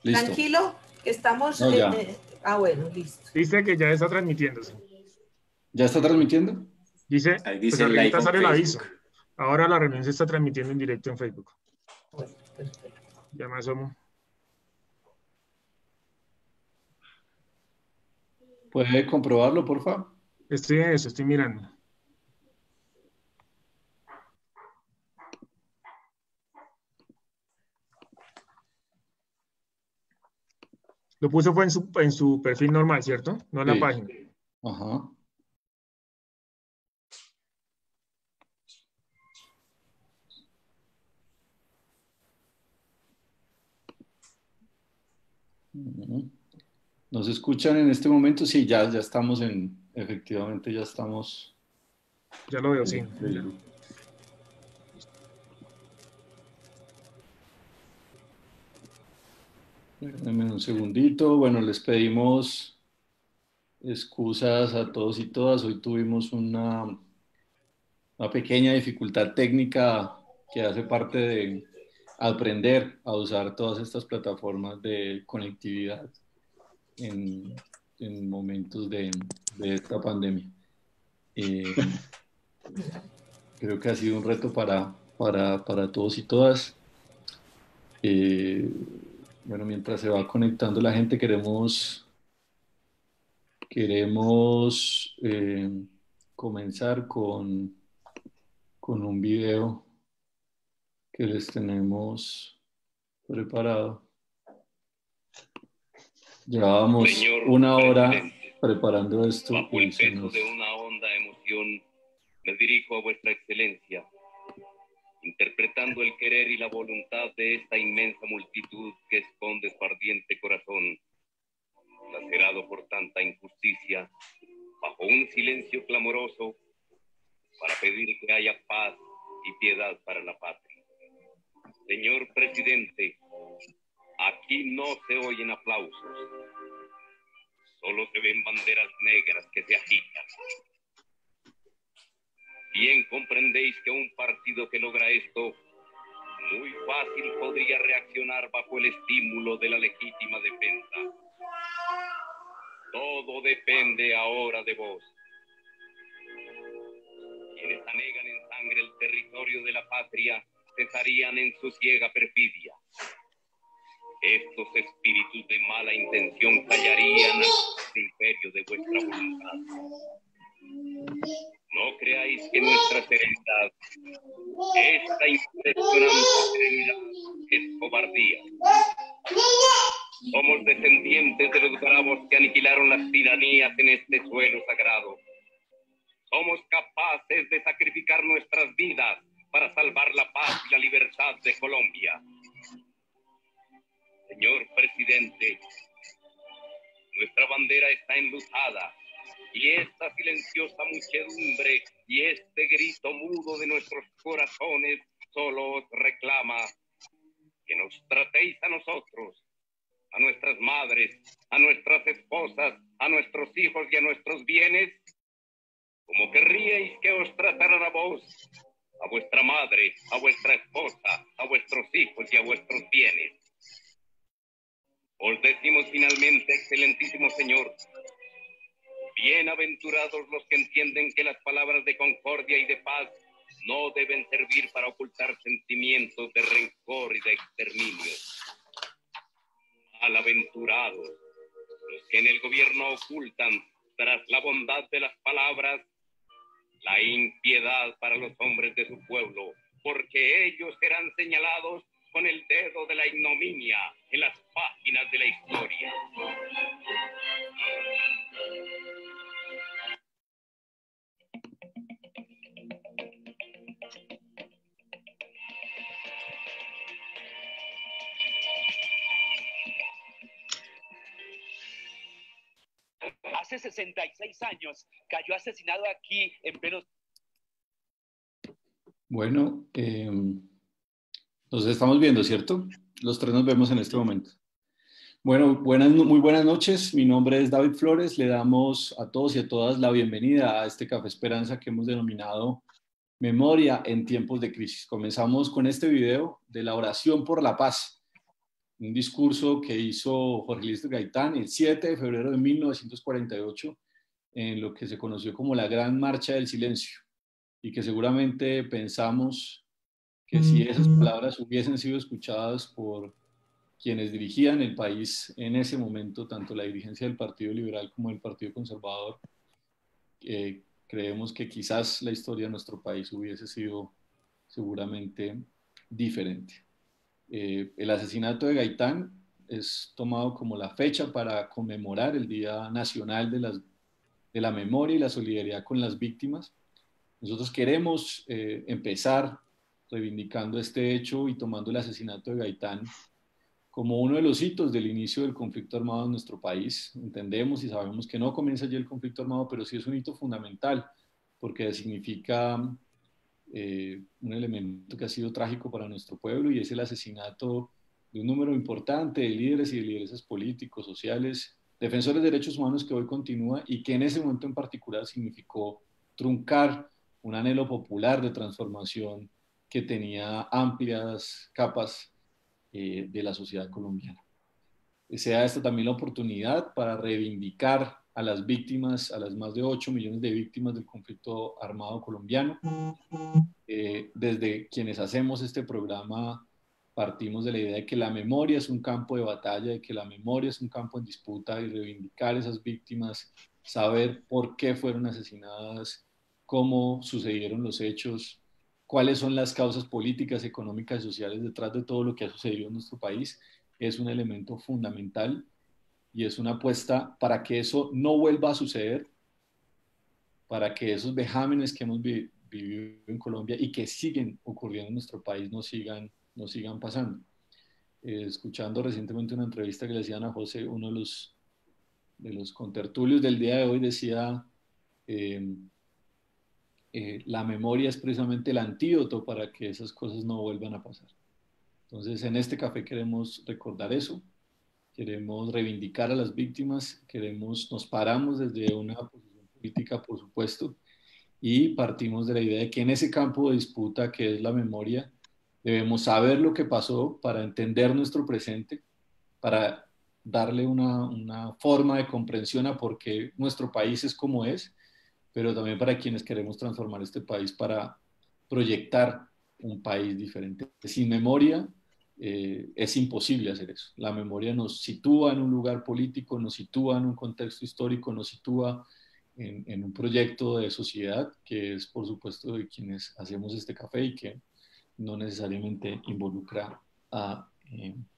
Listo. Tranquilo, que estamos... No, ya. bueno, listo. Dice que ya está transmitiéndose. ¿Ya está transmitiendo? Dice, Ahí pues dice live arribita on sale el aviso. Facebook. Ahora la reunión se está transmitiendo en directo en Facebook. Bueno, perfecto. Ya me asomo. ¿Puede comprobarlo, por favor? Estoy en eso, estoy mirando. Lo puso fue en su perfil normal, ¿cierto? No en la Sí. página. Ajá. Ujú. ¿Nos escuchan en este momento? Sí, ya estamos efectivamente ya estamos. Ya lo veo, sí. En Facebook. Denme un segundito. Bueno, les pedimos excusas a todos y todas. Hoy tuvimos una pequeña dificultad técnica que hace parte de aprender a usar todas estas plataformas de conectividad en, en momentos de esta pandemia. Creo que ha sido un reto para todos y todas. Eh, bueno, mientras se va conectando la gente, queremos comenzar con un video que les tenemos preparado. Llevábamos una hora preparando esto. Bajo el peso de una honda emoción, me dirijo a vuestra excelencia, interpretando el querer y la voluntad de esta inmensa multitud que esconde su ardiente corazón, lacerado por tanta injusticia, bajo un silencio clamoroso, para pedir que haya paz y piedad para la patria. Señor presidente, aquí no se oyen aplausos, solo se ven banderas negras que se agitan. Bien comprendéis que un partido que logra esto muy fácil podría reaccionar bajo el estímulo de la legítima defensa. Todo depende ahora de vos. Quienes anegan en sangre el territorio de la patria cesarían en su ciega perfidia. Estos espíritus de mala intención callarían al imperio de vuestra voluntad. No creáis que nuestra serenidad, esta impresionante serenidad, es cobardía. Somos descendientes de los bravos que aniquilaron las tiranías en este suelo sagrado. Somos capaces de sacrificar nuestras vidas para salvar la paz y la libertad de Colombia. Señor presidente, nuestra bandera está enlutada y esta silenciosa muchedumbre y este grito mudo de nuestros corazones solo os reclama que nos tratéis a nosotros, a nuestras madres, a nuestras esposas, a nuestros hijos y a nuestros bienes, como querríais que os trataran a vos, a vuestra madre, a vuestra esposa, a vuestros hijos y a vuestros bienes. Os decimos finalmente, excelentísimo Señor, bienaventurados los que entienden que las palabras de concordia y de paz no deben servir para ocultar sentimientos de rencor y de exterminio. Malaventurados los que en el gobierno ocultan, tras la bondad de las palabras, la impiedad para los hombres de su pueblo, porque ellos serán señalados con el dedo de la ignominia en las páginas de la historia. Hace 66 años cayó asesinado aquí en pleno... Bueno, nos estamos viendo, ¿cierto? Los tres nos vemos en este momento. Bueno, muy buenas noches. Mi nombre es David Flores. Le damos a todos y a todas la bienvenida a este Café Esperanza que hemos denominado Memoria en tiempos de crisis. Comenzamos con este video de la oración por la paz. un discurso que hizo Jorge Eliezer Gaitán el 7 de febrero de 1948 en lo que se conoció como la Gran Marcha del Silencio, y que seguramente pensamos que si esas palabras hubiesen sido escuchadas por quienes dirigían el país en ese momento, tanto la dirigencia del Partido Liberal como del Partido Conservador, creemos que quizás la historia de nuestro país hubiese sido seguramente diferente. El asesinato de Gaitán es tomado como la fecha para conmemorar el Día Nacional de la Memoria y la Solidaridad con las Víctimas. Nosotros queremos empezar reivindicando este hecho y tomando el asesinato de Gaitán como uno de los hitos del inicio del conflicto armado en nuestro país. Entendemos y sabemos que no comienza allí el conflicto armado, pero sí es un hito fundamental, porque significa un elemento que ha sido trágico para nuestro pueblo, y es el asesinato de un número importante de líderes y de lideresas políticos, sociales, defensores de derechos humanos, que hoy continúa y que en ese momento en particular significó truncar un anhelo popular de transformación que tenía amplias capas de la sociedad colombiana. Sea esta también la oportunidad para reivindicar a las víctimas, a las más de 8 millones de víctimas del conflicto armado colombiano. Desde quienes hacemos este programa partimos de la idea de que la memoria es un campo de batalla, de que la memoria es un campo en disputa, y reivindicar esas víctimas, saber por qué fueron asesinadas, cómo sucedieron los hechos, cuáles son las causas políticas, económicas y sociales detrás de todo lo que ha sucedido en nuestro país, es un elemento fundamental, y es una apuesta para que eso no vuelva a suceder, para que esos vejámenes que hemos vivido en Colombia y que siguen ocurriendo en nuestro país no sigan pasando. Escuchando recientemente una entrevista que le hacían a José, uno de los contertulios del día de hoy decía, la memoria es precisamente el antídoto para que esas cosas no vuelvan a pasar. Entonces, en este café queremos recordar eso, queremos reivindicar a las víctimas, nos paramos desde una posición política, por supuesto, y partimos de la idea de que en ese campo de disputa que es la memoria, debemos saber lo que pasó para entender nuestro presente, para darle una forma de comprensión a por qué nuestro país es como es, pero también para quienes queremos transformar este país, para proyectar un país diferente. Sin memoria es imposible hacer eso. La memoria nos sitúa en un lugar político, nos sitúa en un contexto histórico, nos sitúa en un proyecto de sociedad que es, por supuesto, de quienes hacemos este café, y que no necesariamente involucra a,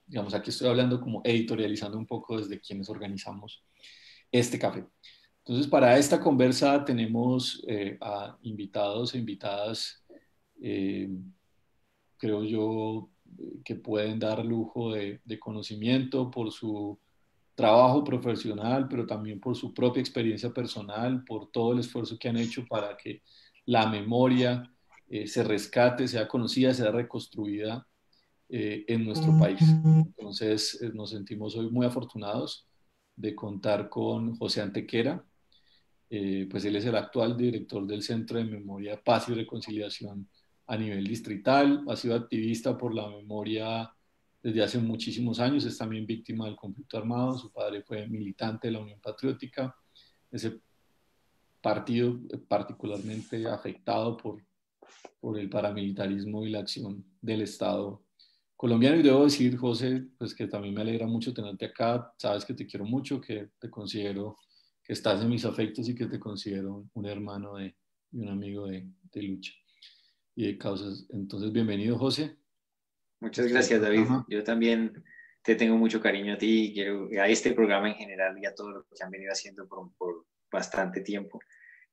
digamos, aquí estoy hablando como editorializando un poco desde quienes organizamos este café. Entonces, para esta conversa tenemos a invitados e invitadas, creo yo, que pueden dar lujo de conocimiento por su trabajo profesional, pero también por su propia experiencia personal, por todo el esfuerzo que han hecho para que la memoria se rescate, sea conocida, sea reconstruida en nuestro país. Entonces, nos sentimos hoy muy afortunados de contar con José Antequera. Pues él es el actual director del Centro de Memoria, Paz y Reconciliación a nivel distrital, ha sido activista por la memoria desde hace muchísimos años, es también víctima del conflicto armado, su padre fue militante de la Unión Patriótica, ese partido particularmente afectado por el paramilitarismo y la acción del Estado colombiano. Y debo decir, José, pues que también me alegra mucho tenerte acá, sabes que te quiero mucho, que te considero que estás en mis afectos y que te considero un hermano y un amigo de lucha y de causas. Entonces, bienvenido, José. Muchas gracias, David. Yo también te tengo mucho cariño a ti, quiero a este programa en general y a todo lo que han venido haciendo por bastante tiempo.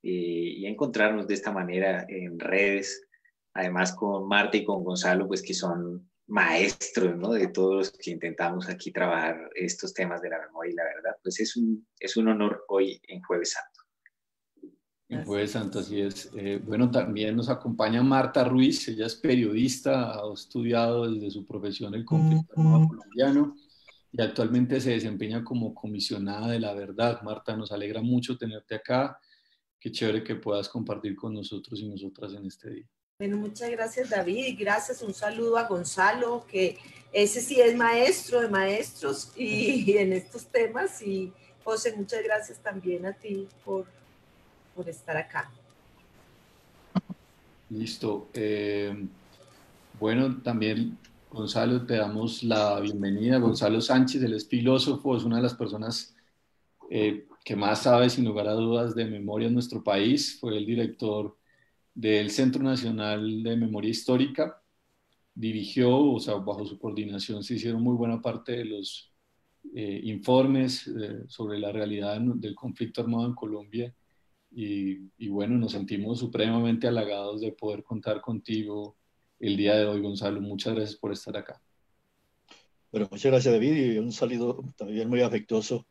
Y encontrarnos de esta manera en redes, además con Marta y con Gonzalo, pues que son maestros, ¿no? De todos los que intentamos aquí trabajar estos temas de la memoria, y la verdad, pues es un honor hoy en Jueves Santo. En Jueves Santo, así es. Bueno, también nos acompaña Marta Ruiz, ella es periodista, ha estudiado desde su profesión el conflicto armado colombiano y actualmente se desempeña como comisionada de la verdad. Marta, nos alegra mucho tenerte acá. Qué chévere que puedas compartir con nosotros y nosotras en este día. Bueno, muchas gracias, David, y gracias, un saludo a Gonzalo, que ese sí es maestro de maestros y en estos temas, y José, muchas gracias también a ti por estar acá. Listo. Bueno, también, Gonzalo, te damos la bienvenida. Gonzalo Sánchez, él es filósofo, es una de las personas que más sabe, sin lugar a dudas, de memoria en nuestro país. Fue el director del Centro Nacional de Memoria Histórica. Dirigió, o sea, bajo su coordinación se hicieron muy buena parte de los informes sobre la realidad del conflicto armado en Colombia. Y bueno, nos sentimos supremamente halagados de poder contar contigo el día de hoy, Gonzalo. Muchas gracias por estar acá. Bueno, muchas gracias, David, y un saludo también muy afectuoso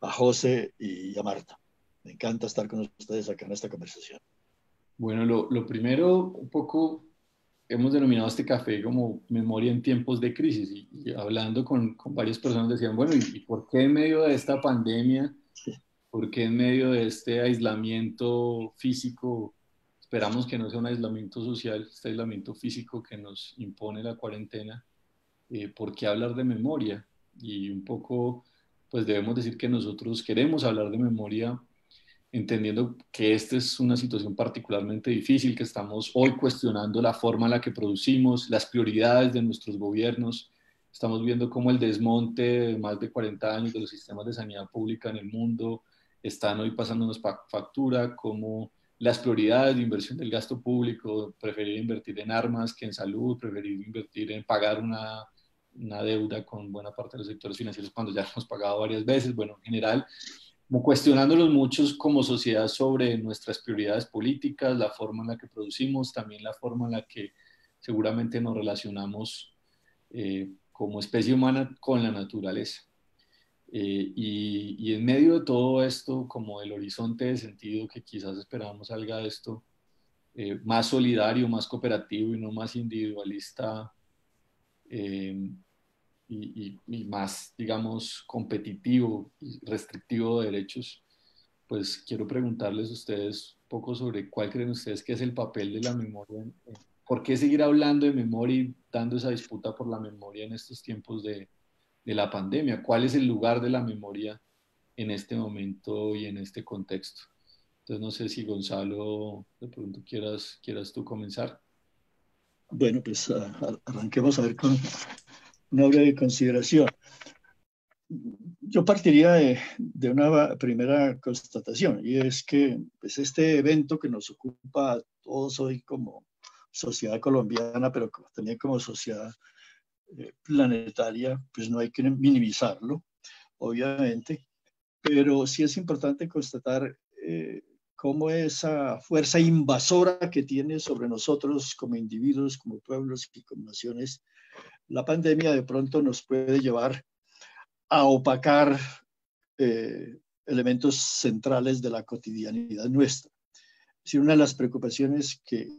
a José y a Marta. Me encanta estar con ustedes acá en esta conversación. Bueno, lo primero, un poco, hemos denominado este café como memoria en tiempos de crisis, y hablando con varias personas decían, bueno, ¿y por qué en medio de esta pandemia, por qué en medio de este aislamiento físico, esperamos que no sea un aislamiento social, este aislamiento físico que nos impone la cuarentena, ¿por qué hablar de memoria? Y un poco, pues debemos decir que nosotros queremos hablar de memoria, entendiendo que esta es una situación particularmente difícil, que estamos hoy cuestionando la forma en la que producimos, las prioridades de nuestros gobiernos. Estamos viendo cómo el desmonte de más de 40 años de los sistemas de sanidad pública en el mundo están hoy pasándonos factura, cómo las prioridades de inversión del gasto público, preferir invertir en armas que en salud, preferir invertir en pagar una deuda con buena parte de los sectores financieros cuando ya hemos pagado varias veces. Bueno, en general, como cuestionándolos muchos como sociedad sobre nuestras prioridades políticas, la forma en la que producimos, también la forma en la que seguramente nos relacionamos como especie humana con la naturaleza. Y en medio de todo esto, como el horizonte de sentido que quizás esperábamos salga de esto, más solidario, más cooperativo y no más individualista, y más, digamos, competitivo y restrictivo de derechos, pues quiero preguntarles a ustedes un poco sobre cuál creen ustedes que es el papel de la memoria. ¿Por qué seguir hablando de memoria y dando esa disputa por la memoria en estos tiempos de la pandemia? ¿Cuál es el lugar de la memoria en este momento y en este contexto? Entonces, no sé si Gonzalo, de pronto quieras tú comenzar. Bueno, pues arranquemos a ver con una breve consideración. Yo partiría de una primera constatación, y es que pues, este evento que nos ocupa a todos hoy como sociedad colombiana, pero también como sociedad planetaria, pues no hay que minimizarlo, obviamente, pero sí es importante constatar cómo esa fuerza invasora que tiene sobre nosotros como individuos, como pueblos y como naciones, la pandemia de pronto nos puede llevar a opacar elementos centrales de la cotidianidad nuestra. Es decir, una de las preocupaciones que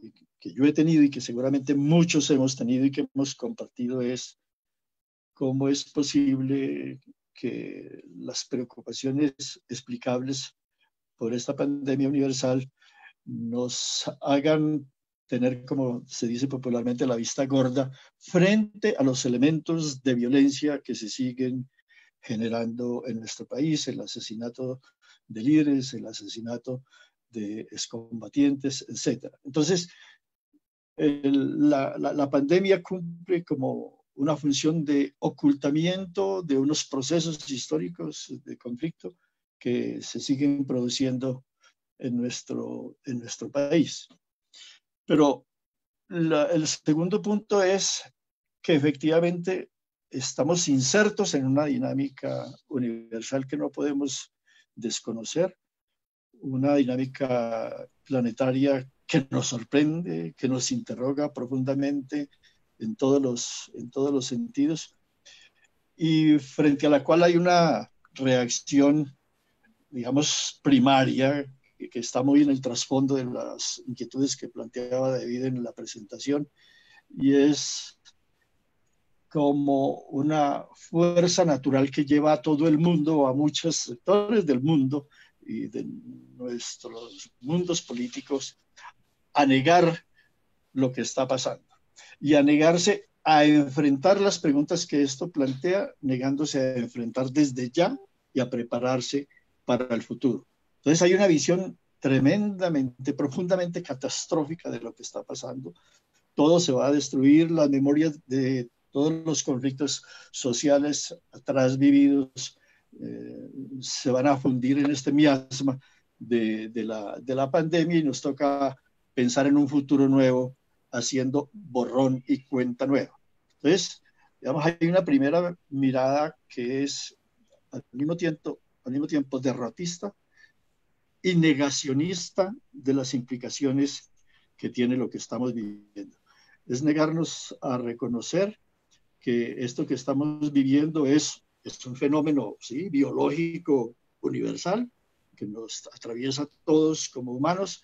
yo he tenido y que seguramente muchos hemos tenido y que hemos compartido es cómo es posible que las preocupaciones explicables por esta pandemia universal nos hagan tener, como se dice popularmente, la vista gorda frente a los elementos de violencia que se siguen generando en nuestro país, el asesinato de líderes, el asesinato de excombatientes, etc. Entonces, la pandemia cumple como una función de ocultamiento de unos procesos históricos de conflicto que se siguen produciendo en nuestro país. Pero el segundo punto es que efectivamente estamos insertos en una dinámica universal que no podemos desconocer, una dinámica planetaria que nos sorprende, que nos interroga profundamente en todos los sentidos, y frente a la cual hay una reacción, digamos, primaria, que está muy en el trasfondo de las inquietudes que planteaba David en la presentación, y es como una fuerza natural que lleva a todo el mundo, a muchos sectores del mundo y de nuestros mundos políticos, a negar lo que está pasando y a negarse a enfrentar las preguntas que esto plantea, negándose a enfrentar desde ya y a prepararse para el futuro. Entonces hay una visión tremendamente, profundamente catastrófica de lo que está pasando. Todo se va a destruir, las memorias de todos los conflictos sociales atrás vividos se van a fundir en este miasma de la pandemia y nos toca pensar en un futuro nuevo haciendo borrón y cuenta nueva. Entonces, digamos, hay una primera mirada que es al mismo tiempo derrotista y negacionista de las implicaciones que tiene lo que estamos viviendo. Es negarnos a reconocer que esto que estamos viviendo es un fenómeno, ¿sí?, biológico universal, que nos atraviesa a todos como humanos,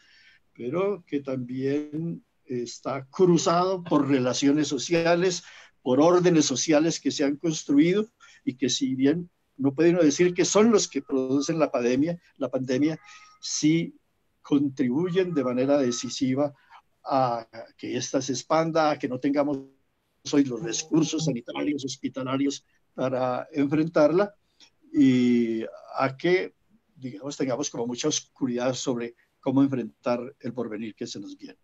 pero que también está cruzado por relaciones sociales, por órdenes sociales que se han construido y que, si bien no puede uno decir que son los que producen la pandemia sí contribuyen de manera decisiva a que ésta se expanda, a que no tengamos hoy los recursos sanitarios, hospitalarios para enfrentarla y a que, digamos, tengamos como mucha oscuridad sobre cómo enfrentar el porvenir que se nos viene.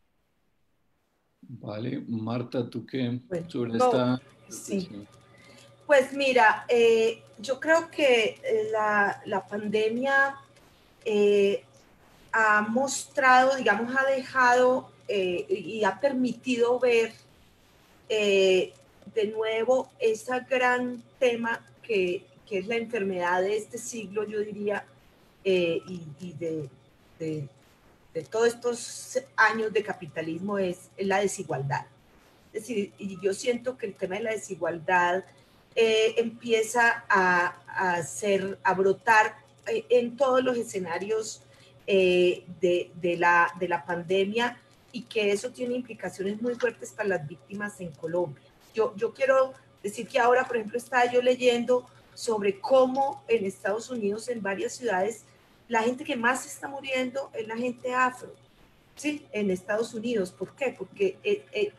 Vale, Marta, ¿tú qué sobre no, esta? Sí. Pues mira, yo creo que la pandemia ha mostrado, digamos, ha dejado y ha permitido ver de nuevo ese gran tema que es la enfermedad de este siglo, yo diría, y de todos estos años de capitalismo es la desigualdad. Es decir, y yo siento que el tema de la desigualdad empieza a brotar en todos los escenarios de la pandemia, y que eso tiene implicaciones muy fuertes para las víctimas en Colombia. Yo quiero decir que ahora, por ejemplo, estaba yo leyendo sobre cómo en Estados Unidos, en varias ciudades, la gente que más está muriendo es la gente afro, ¿sí? En Estados Unidos. ¿Por qué? Porque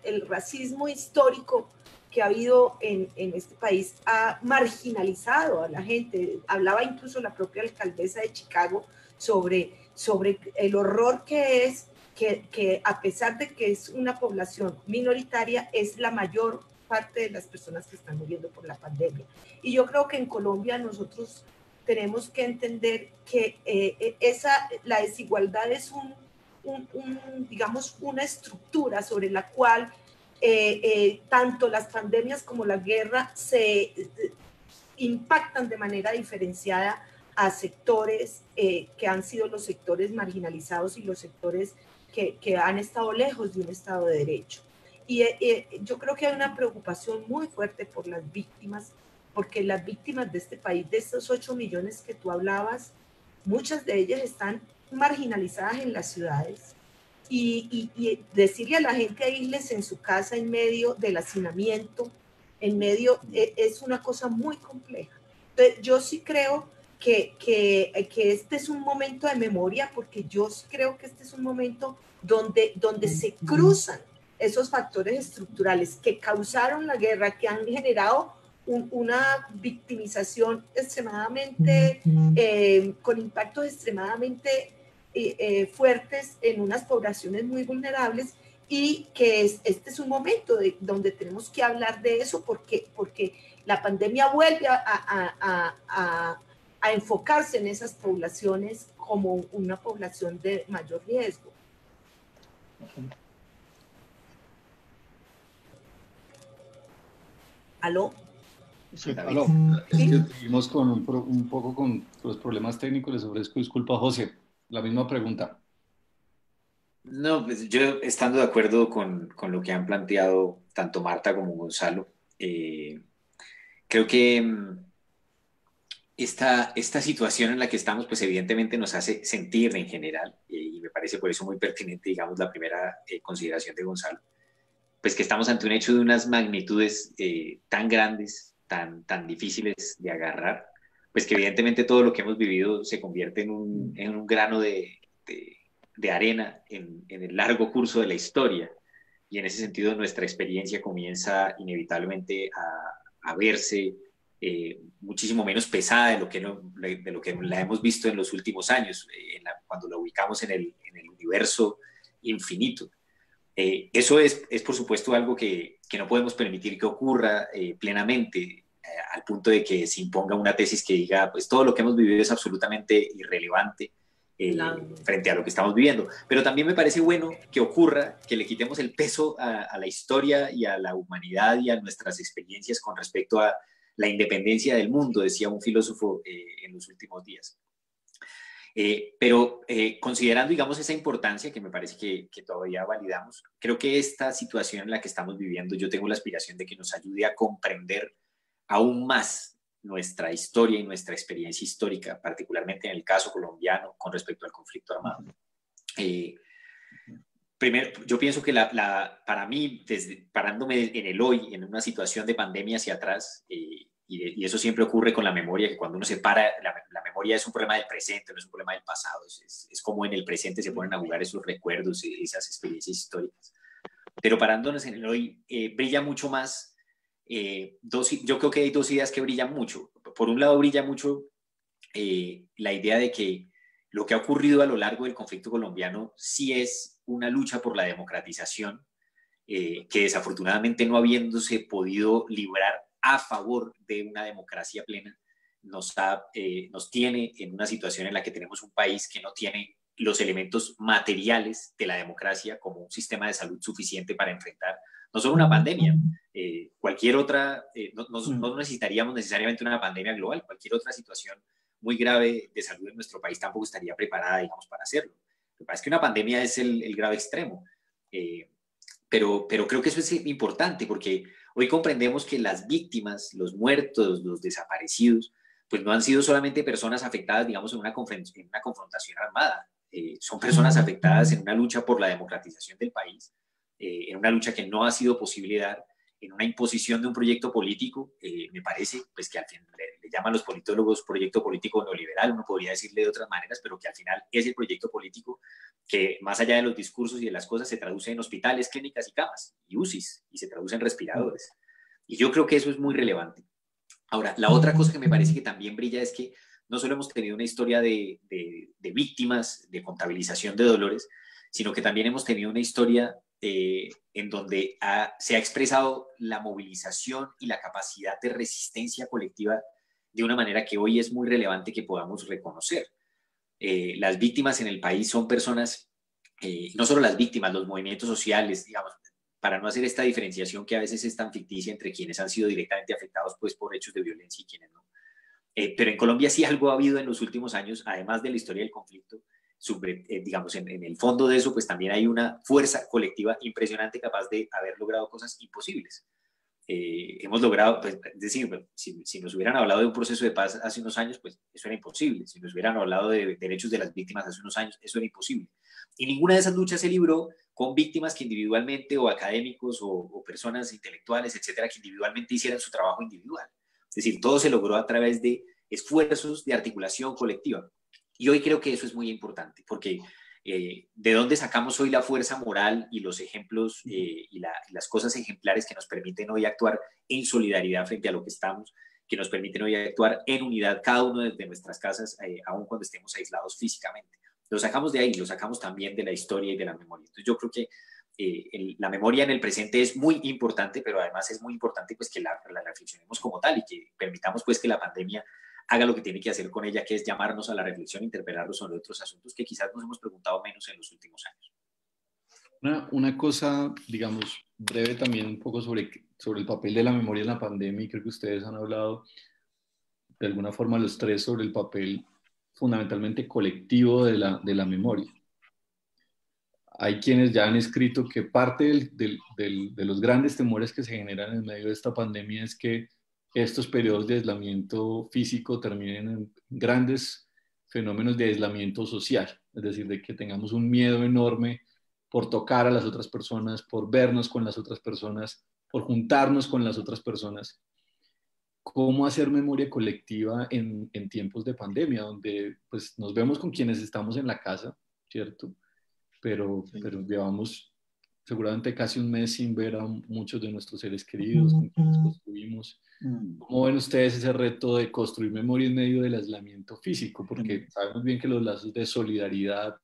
el racismo histórico que ha habido en este país ha marginalizado a la gente. Hablaba incluso la propia alcaldesa de Chicago sobre el horror que es que a pesar de que es una población minoritaria, es la mayor parte de las personas que están muriendo por la pandemia. Y yo creo que en Colombia nosotros tenemos que entender que la desigualdad es digamos, una estructura sobre la cual tanto las pandemias como la guerra se impactan de manera diferenciada a sectores que han sido los sectores marginalizados y los sectores que han estado lejos de un Estado de Derecho. Y yo creo que hay una preocupación muy fuerte por las víctimas, porque las víctimas de este país, de estos 8 millones que tú hablabas, muchas de ellas están marginalizadas en las ciudades. Y decirle a la gente a irles en su casa en medio del hacinamiento, es una cosa muy compleja. Entonces, yo sí creo que este es un momento de memoria, porque yo creo que este es un momento donde se cruzan esos factores estructurales que causaron la guerra, que han generado una victimización extremadamente, con impactos extremadamente fuertes en unas poblaciones muy vulnerables, y que este es un momento donde tenemos que hablar de eso, porque la pandemia vuelve a enfocarse en esas poblaciones como una población de mayor riesgo. ¿Aló? Sí, aló. Es que seguimos con un poco con los problemas técnicos. Les ofrezco disculpa, José. La misma pregunta. No, pues yo estando de acuerdo con lo que han planteado tanto Marta como Gonzalo, creo que esta situación en la que estamos, pues evidentemente nos hace sentir en general, y me parece por eso muy pertinente, digamos, la primera consideración de Gonzalo, pues que estamos ante un hecho de unas magnitudes tan grandes, tan difíciles de agarrar, pues que evidentemente todo lo que hemos vivido se convierte en un grano de arena en el largo curso de la historia. y en ese sentido nuestra experiencia comienza inevitablemente a verse muchísimo menos pesada de lo que la hemos visto en los últimos años, cuando la ubicamos en el universo infinito. Eso es, por supuesto, algo que no podemos permitir que ocurra plenamente, al punto de que se imponga una tesis que diga, pues todo lo que hemos vivido es absolutamente irrelevante frente a lo que estamos viviendo. Pero también me parece bueno que ocurra, que le quitemos el peso a la historia y a la humanidad y a nuestras experiencias con respecto a la independencia del mundo, decía un filósofo en los últimos días. Pero considerando, digamos, esa importancia que me parece que todavía validamos, creo que esta situación en la que estamos viviendo, yo tengo la aspiración de que nos ayude a comprender aún más nuestra historia y nuestra experiencia histórica, particularmente en el caso colombiano con respecto al conflicto armado. Primero, yo pienso que para mí, parándome en el hoy, en una situación de pandemia hacia atrás, y eso siempre ocurre con la memoria, que cuando uno se para, la memoria es un problema del presente, no es un problema del pasado, es como en el presente se ponen a jugar esos recuerdos, esas experiencias históricas. Pero parándonos en el hoy, brilla mucho más, yo creo que hay dos ideas que brillan mucho. Por un lado brilla mucho la idea de que lo que ha ocurrido a lo largo del conflicto colombiano sí es una lucha por la democratización, que desafortunadamente no habiéndose podido librar a favor de una democracia plena, nos tiene en una situación en la que tenemos un país que no tiene los elementos materiales de la democracia, como un sistema de salud suficiente para enfrentar no solo una pandemia, cualquier otra, no necesitaríamos necesariamente una pandemia global, cualquier otra situación muy grave de salud en nuestro país tampoco estaría preparada, digamos, para hacerlo. Lo que pasa es que una pandemia es el grave extremo, pero creo que eso es importante porque hoy comprendemos que las víctimas, los muertos, los desaparecidos, pues no han sido solamente personas afectadas, digamos, en una confrontación armada, son personas afectadas en una lucha por la democratización del país, en una lucha que no ha sido posible dar, en una imposición de un proyecto político, me parece, pues que al final le llaman los politólogos proyecto político neoliberal, uno podría decirle de otras maneras, pero que al final es el proyecto político que más allá de los discursos y de las cosas se traduce en hospitales, clínicas y camas, y UCIs, y se traduce en respiradores. Y yo creo que eso es muy relevante. Ahora, la otra cosa que me parece que también brilla es que no solo hemos tenido una historia de víctimas, de contabilización de dolores, sino que también hemos tenido una historia en donde se ha expresado la movilización y la capacidad de resistencia colectiva de una manera que hoy es muy relevante que podamos reconocer. Las víctimas en el país son personas, no solo las víctimas, los movimientos sociales, digamos, para no hacer esta diferenciación que a veces es tan ficticia entre quienes han sido directamente afectados pues, por hechos de violencia y quienes no. Pero en Colombia sí algo ha habido en los últimos años, además de la historia del conflicto, digamos, en el fondo de eso, pues también hay una fuerza colectiva impresionante capaz de haber logrado cosas imposibles. Hemos logrado, pues, es decir, si nos hubieran hablado de un proceso de paz hace unos años, pues eso era imposible. Si nos hubieran hablado de derechos de las víctimas hace unos años, eso era imposible. Y ninguna de esas luchas se libró con víctimas que individualmente, o académicos, o personas intelectuales, etcétera, que individualmente hicieran su trabajo individual. Es decir, todo se logró a través de esfuerzos de articulación colectiva. Y hoy creo que eso es muy importante, porque de dónde sacamos hoy la fuerza moral y los ejemplos y las cosas ejemplares que nos permiten hoy actuar en solidaridad frente a lo que estamos, que nos permiten hoy actuar en unidad cada uno de nuestras casas, aun cuando estemos aislados físicamente. Lo sacamos de ahí, lo sacamos también de la historia y de la memoria. Entonces yo creo que la memoria en el presente es muy importante, pero además es muy importante pues, que la reflexionemos como tal y que permitamos pues, que la pandemia haga lo que tiene que hacer con ella, que es llamarnos a la reflexión, interpelarnos sobre otros asuntos que quizás nos hemos preguntado menos en los últimos años. Una cosa, digamos, breve también un poco sobre el papel de la memoria en la pandemia, y creo que ustedes han hablado de alguna forma los tres sobre el papel fundamentalmente colectivo de la memoria. Hay quienes ya han escrito que parte de los grandes temores que se generan en medio de esta pandemia es que estos periodos de aislamiento físico terminen en grandes fenómenos de aislamiento social, es decir, de que tengamos un miedo enorme por tocar a las otras personas, por vernos con las otras personas, por juntarnos con las otras personas. ¿Cómo hacer memoria colectiva en tiempos de pandemia, donde pues, nos vemos con quienes estamos en la casa, ¿cierto? Pero llevamos seguramente casi un mes sin ver a muchos de nuestros seres queridos con quienes construimos. ¿Cómo ven ustedes ese reto de construir memoria en medio del aislamiento físico? Porque sabemos bien que los lazos de solidaridad,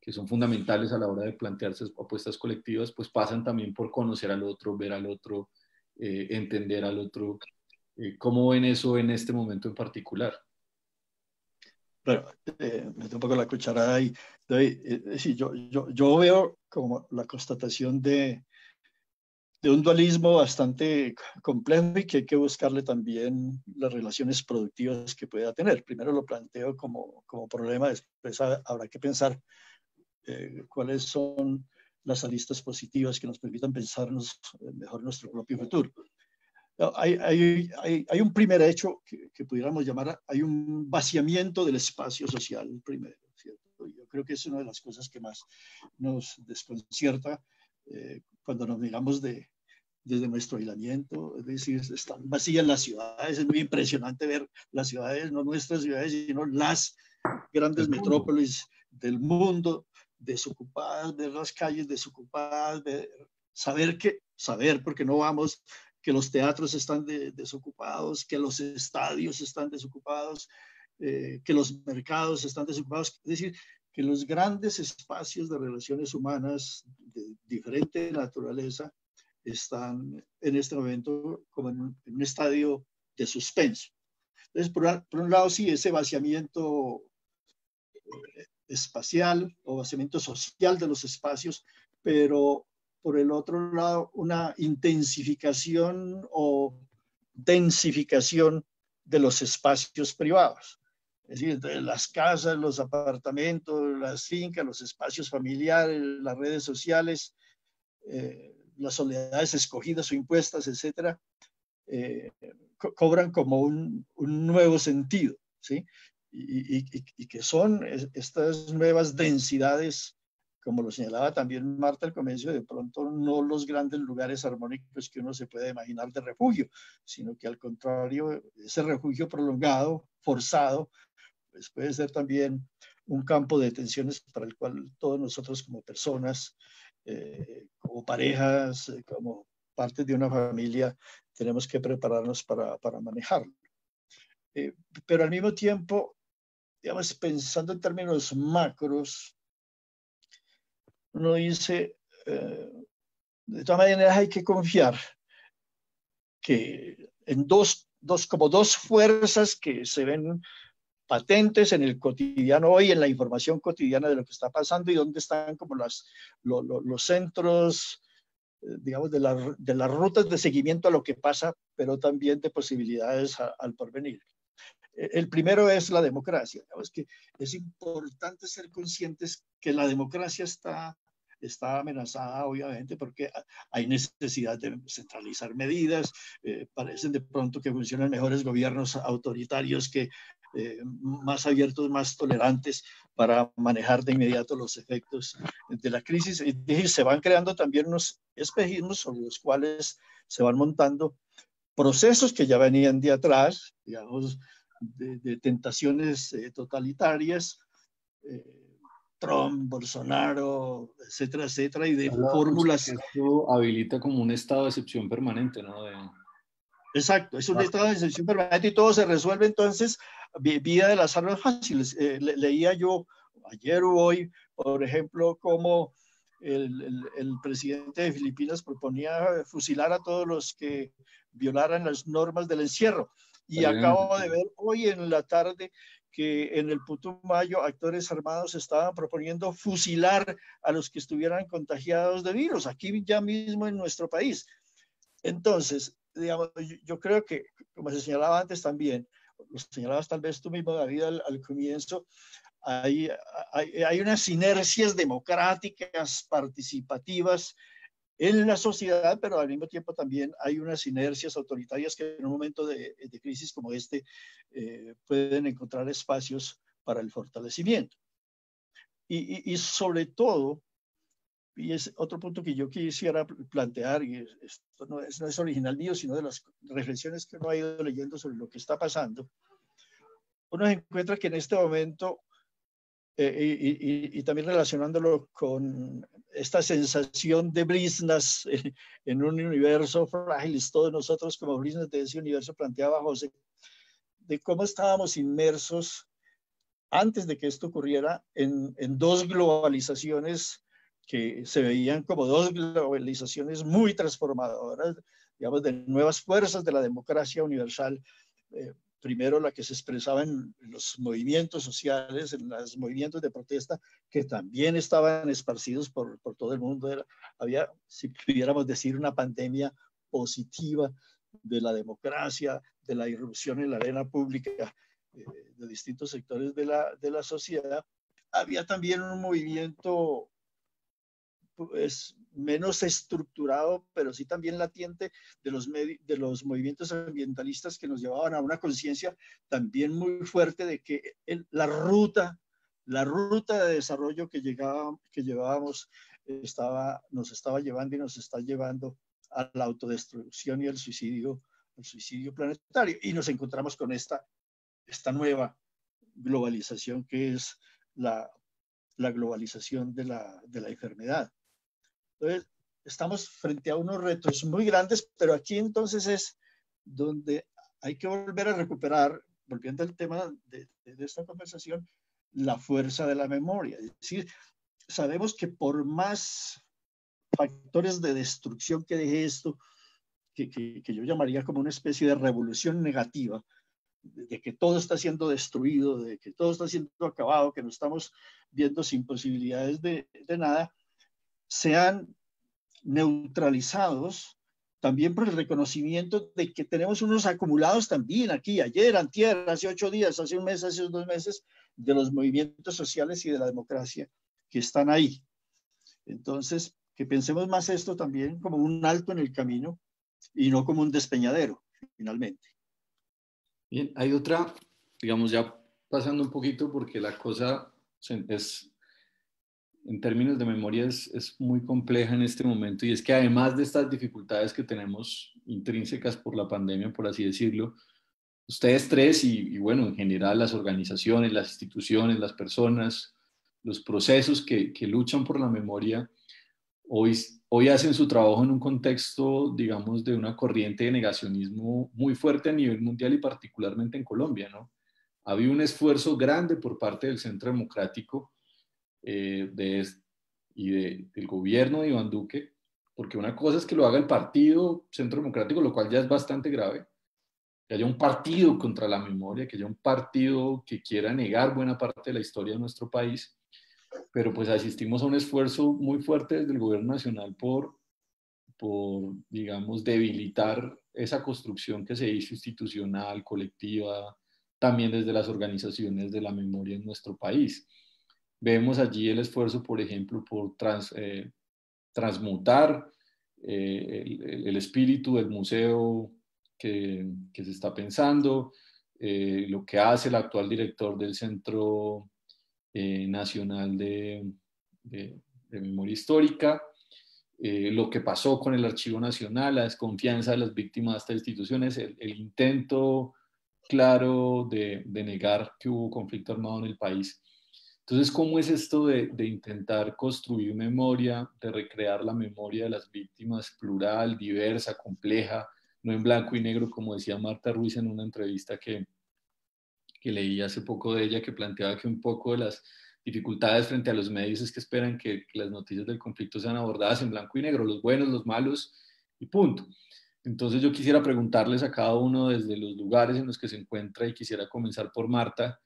que son fundamentales a la hora de plantearse apuestas colectivas, pues pasan también por conocer al otro, ver al otro, entender al otro. ¿Cómo ven eso en este momento en particular? Bueno, meto un poco la cucharada y sí, yo veo como la constatación de un dualismo bastante complejo y que hay que buscarle también las relaciones productivas que pueda tener. Primero lo planteo como problema, después habrá que pensar cuáles son las aristas positivas que nos permitan pensarnos mejor nuestro propio futuro. Hay un primer hecho que pudiéramos llamar, hay un vaciamiento del espacio social primero, ¿cierto? Yo creo que es una de las cosas que más nos desconcierta cuando nos miramos desde nuestro aislamiento, es decir, están vacías las ciudades, es muy impresionante ver las ciudades, no nuestras ciudades, sino las grandes metrópolis del mundo desocupadas, ver las calles desocupadas, saber, porque no vamos, que los teatros están desocupados, que los estadios están desocupados, que los mercados están desocupados, es decir, que los grandes espacios de relaciones humanas de diferente naturaleza están en este momento como en un estadio de suspenso. Entonces, por un lado, sí, ese vaciamiento espacial o vaciamiento social de los espacios, pero por el otro lado, una intensificación o densificación de los espacios privados. Es decir, las casas, los apartamentos, las fincas, los espacios familiares, las redes sociales, las soledades escogidas o impuestas, etcétera, cobran como un nuevo sentido, ¿sí? Y que son estas nuevas densidades, como lo señalaba también Marta al comienzo, de pronto no los grandes lugares armónicos que uno se puede imaginar de refugio, sino que al contrario, ese refugio prolongado, forzado, pues puede ser también un campo de tensiones para el cual todos nosotros como personas, como parejas, como parte de una familia, tenemos que prepararnos para manejarlo. Pero al mismo tiempo, digamos, pensando en términos macros, uno dice, de todas maneras hay que confiar que en dos fuerzas que se ven patentes en el cotidiano hoy, en la información cotidiana de lo que está pasando y dónde están como los centros, digamos, de las rutas de seguimiento a lo que pasa, pero también de posibilidades al porvenir. El primero es la democracia. Digamos que es importante ser conscientes que la democracia está amenazada, obviamente, porque hay necesidad de centralizar medidas. Parecen de pronto que funcionan mejores gobiernos autoritarios que más abiertos, más tolerantes para manejar de inmediato los efectos de la crisis. Y se van creando también unos espejismos sobre los cuales se van montando procesos que ya venían de atrás, digamos, de tentaciones totalitarias, Trump, Bolsonaro, etcétera, etcétera, y de fórmulas. Esto habilita como un estado de excepción permanente, ¿no? Exacto, es un estado de excepción permanente y todo se resuelve entonces vía de las armas fáciles. Leía yo ayer o hoy, por ejemplo, cómo el presidente de Filipinas proponía fusilar a todos los que violaran las normas del encierro. Y acabo de ver hoy en la tarde que en el Putumayo actores armados estaban proponiendo fusilar a los que estuvieran contagiados de virus, aquí ya mismo en nuestro país. Entonces, digamos, yo creo que, como se señalaba antes también, lo señalabas tal vez tú mismo, David, al comienzo, hay unas inercias democráticas, participativas en la sociedad, pero al mismo tiempo también hay unas inercias autoritarias que en un momento de crisis como este pueden encontrar espacios para el fortalecimiento. Y sobre todo, y es otro punto que yo quisiera plantear, y esto no es original mío, sino de las reflexiones que uno ha ido leyendo sobre lo que está pasando, uno se encuentra que en este momento y también relacionándolo con esta sensación de brisnas en un universo frágil, todos nosotros como brisnas de ese universo, planteaba José, de cómo estábamos inmersos antes de que esto ocurriera en dos globalizaciones que se veían como dos globalizaciones muy transformadoras, digamos, de nuevas fuerzas de la democracia universal. Primero la que se expresaba en los movimientos sociales, en los movimientos de protesta, que también estaban esparcidos por todo el mundo. Había, si pudiéramos decir, una pandemia positiva de la democracia, de la irrupción en la arena pública de distintos sectores de la sociedad. Había también un movimiento pues, menos estructurado, pero sí también latente de los movimientos ambientalistas que nos llevaban a una conciencia también muy fuerte de que la ruta de desarrollo que llevábamos nos estaba llevando y nos está llevando a la autodestrucción y al suicidio planetario. Y nos encontramos con esta nueva globalización que es la globalización de la enfermedad. Entonces, estamos frente a unos retos muy grandes, pero aquí entonces es donde hay que volver a recuperar, volviendo al tema de esta conversación, la fuerza de la memoria. Es decir, sabemos que por más factores de destrucción que deje esto, que yo llamaría como una especie de revolución negativa, de que todo está siendo destruido, de que todo está siendo acabado, que nos estamos viendo sin posibilidades de nada, sean neutralizados también por el reconocimiento de que tenemos unos acumulados también aquí, ayer, antier, hace 8 días, hace un mes, hace 2 meses, de los movimientos sociales y de la democracia que están ahí. Entonces, que pensemos más esto también como un alto en el camino y no como un despeñadero, finalmente. Bien, hay otra, digamos, ya pasando un poquito porque la cosa es, en términos de memoria, es muy compleja en este momento, y es que además de estas dificultades que tenemos intrínsecas por la pandemia, por así decirlo, ustedes tres y bueno, en general las organizaciones, las instituciones, las personas, los procesos que luchan por la memoria, hoy hacen su trabajo en un contexto, digamos, de una corriente de negacionismo muy fuerte a nivel mundial y particularmente en Colombia, ¿no? Ha habido un esfuerzo grande por parte del Centro Democrático del gobierno de Iván Duque, porque una cosa es que lo haga el partido Centro Democrático, lo cual ya es bastante grave, que haya un partido contra la memoria, que haya un partido que quiera negar buena parte de la historia de nuestro país, pero pues asistimos a un esfuerzo muy fuerte desde el gobierno nacional por digamos, debilitar esa construcción que se hizo institucional, colectiva, también desde las organizaciones de la memoria en nuestro país. Vemos allí el esfuerzo, por ejemplo, por transmutar el espíritu del museo que se está pensando, lo que hace el actual director del Centro Nacional de Memoria Histórica, lo que pasó con el Archivo Nacional, la desconfianza de las víctimas de estas instituciones, el intento claro de negar que hubo conflicto armado en el país. Entonces, ¿cómo es esto de intentar construir memoria, de recrear la memoria de las víctimas plural, diversa, compleja, no en blanco y negro, como decía Marta Ruiz en una entrevista que leí hace poco de ella, que planteaba que un poco de las dificultades frente a los medios es que esperan que las noticias del conflicto sean abordadas en blanco y negro, los buenos, los malos y punto. Entonces yo quisiera preguntarles a cada uno desde los lugares en los que se encuentra, y quisiera comenzar por Marta,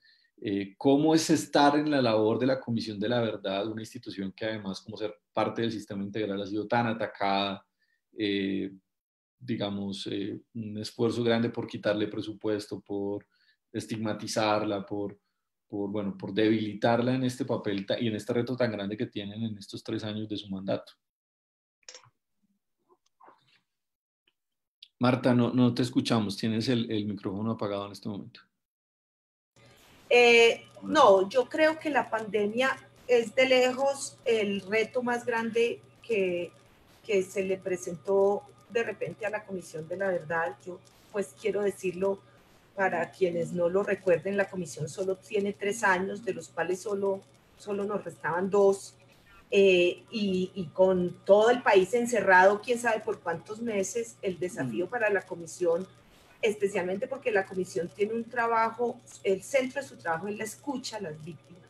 ¿cómo es estar en la labor de la Comisión de la Verdad, una institución que además, como ser parte del sistema integral, ha sido tan atacada, digamos, un esfuerzo grande por quitarle presupuesto, por estigmatizarla, por debilitarla en este papel y en este reto tan grande que tienen en estos 3 años de su mandato? Marta, no te escuchamos, tienes el micrófono apagado en este momento. No, yo creo que la pandemia es de lejos el reto más grande que se le presentó de repente a la Comisión de la Verdad. Yo pues quiero decirlo para quienes no lo recuerden, la comisión solo tiene 3 años, de los cuales solo solo nos restaban 2, y con todo el país encerrado, quién sabe por cuántos meses, el desafío para la comisión, especialmente porque la comisión tiene un trabajo, el centro de su trabajo es la escucha a las víctimas,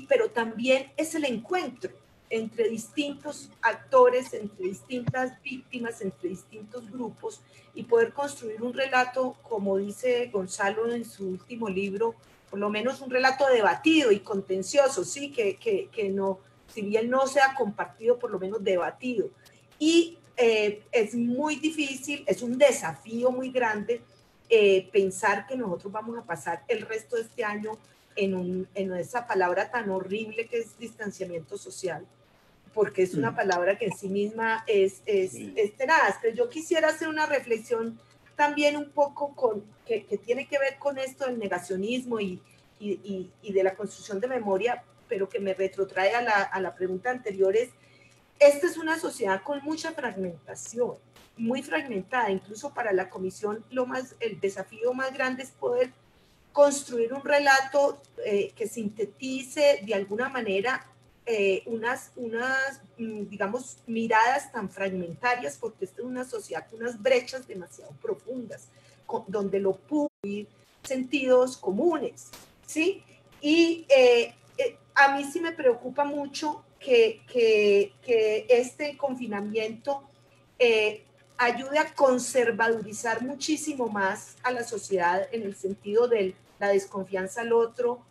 pero también es el encuentro entre distintos actores, entre distintas víctimas, entre distintos grupos, y poder construir un relato, como dice Gonzalo en su último libro, por lo menos un relato debatido y contencioso, ¿sí? Que no, si bien no sea compartido, por lo menos debatido. Y es muy difícil, es un desafío muy grande pensar que nosotros vamos a pasar el resto de este año en esa palabra tan horrible que es distanciamiento social, porque es una palabra que en sí misma es tenaz. Pero yo quisiera hacer una reflexión también un poco que tiene que ver con esto del negacionismo y de la construcción de memoria, pero que me retrotrae a la pregunta anterior. Esta es una sociedad con mucha fragmentación, muy fragmentada. Incluso para la comisión el desafío más grande es poder construir un relato que sintetice de alguna manera unas digamos, miradas tan fragmentarias, porque esta es una sociedad con unas brechas demasiado profundas, donde lo público, sentidos comunes, ¿sí? Y a mí sí me preocupa mucho que este confinamiento ayude a conservadurizar muchísimo más a la sociedad, en el sentido de la desconfianza al otro,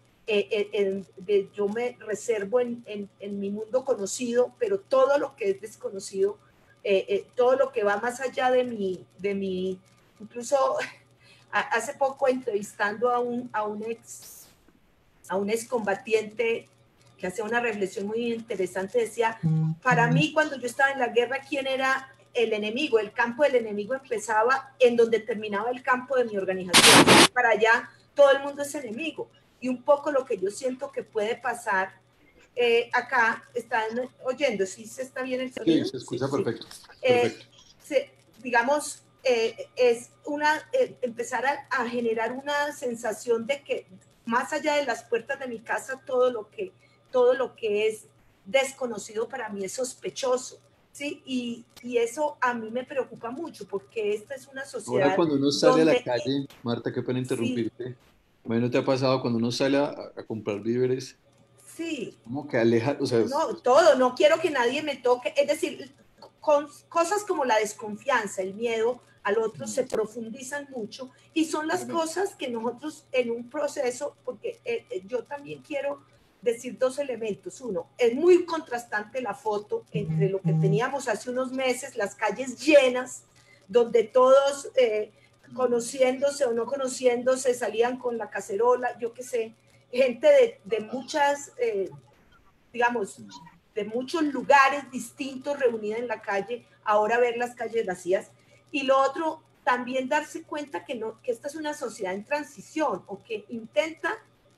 yo me reservo en mi mundo conocido, pero todo lo que es desconocido, todo lo que va más allá de mi incluso hace poco entrevistando a un excombatiente que hacía una reflexión muy interesante, decía, para mí cuando yo estaba en la guerra, ¿quién era el enemigo? El campo del enemigo empezaba en donde terminaba el campo de mi organización. Para allá todo el mundo es enemigo. Y un poco lo que yo siento que puede pasar acá, ¿están oyendo? ¿Sí se está bien el sonido? Sí, se escucha perfecto. Digamos, es empezar a generar una sensación de que más allá de las puertas de mi casa, todo lo que es desconocido para mí es sospechoso, ¿sí? Y eso a mí me preocupa mucho, porque esta es una sociedad. Ahora cuando uno sale donde, a la calle, Marta, qué pena interrumpirte. Sí. Bueno, ¿te ha pasado cuando uno sale a comprar víveres? Sí. Como que aleja, o sea, no, todo, no quiero que nadie me toque, es decir, con cosas como la desconfianza, el miedo al otro se profundizan mucho, y son las cosas que nosotros en un proceso, porque yo también quiero decir 2 elementos. Uno, es muy contrastante la foto entre lo que teníamos hace unos meses, las calles llenas, donde todos conociéndose o no conociéndose salían con la cacerola, yo qué sé, gente de muchas, digamos, de muchos lugares distintos reunida en la calle, ahora ver las calles vacías. Y lo otro, también darse cuenta que esta es una sociedad en transición, o que intenta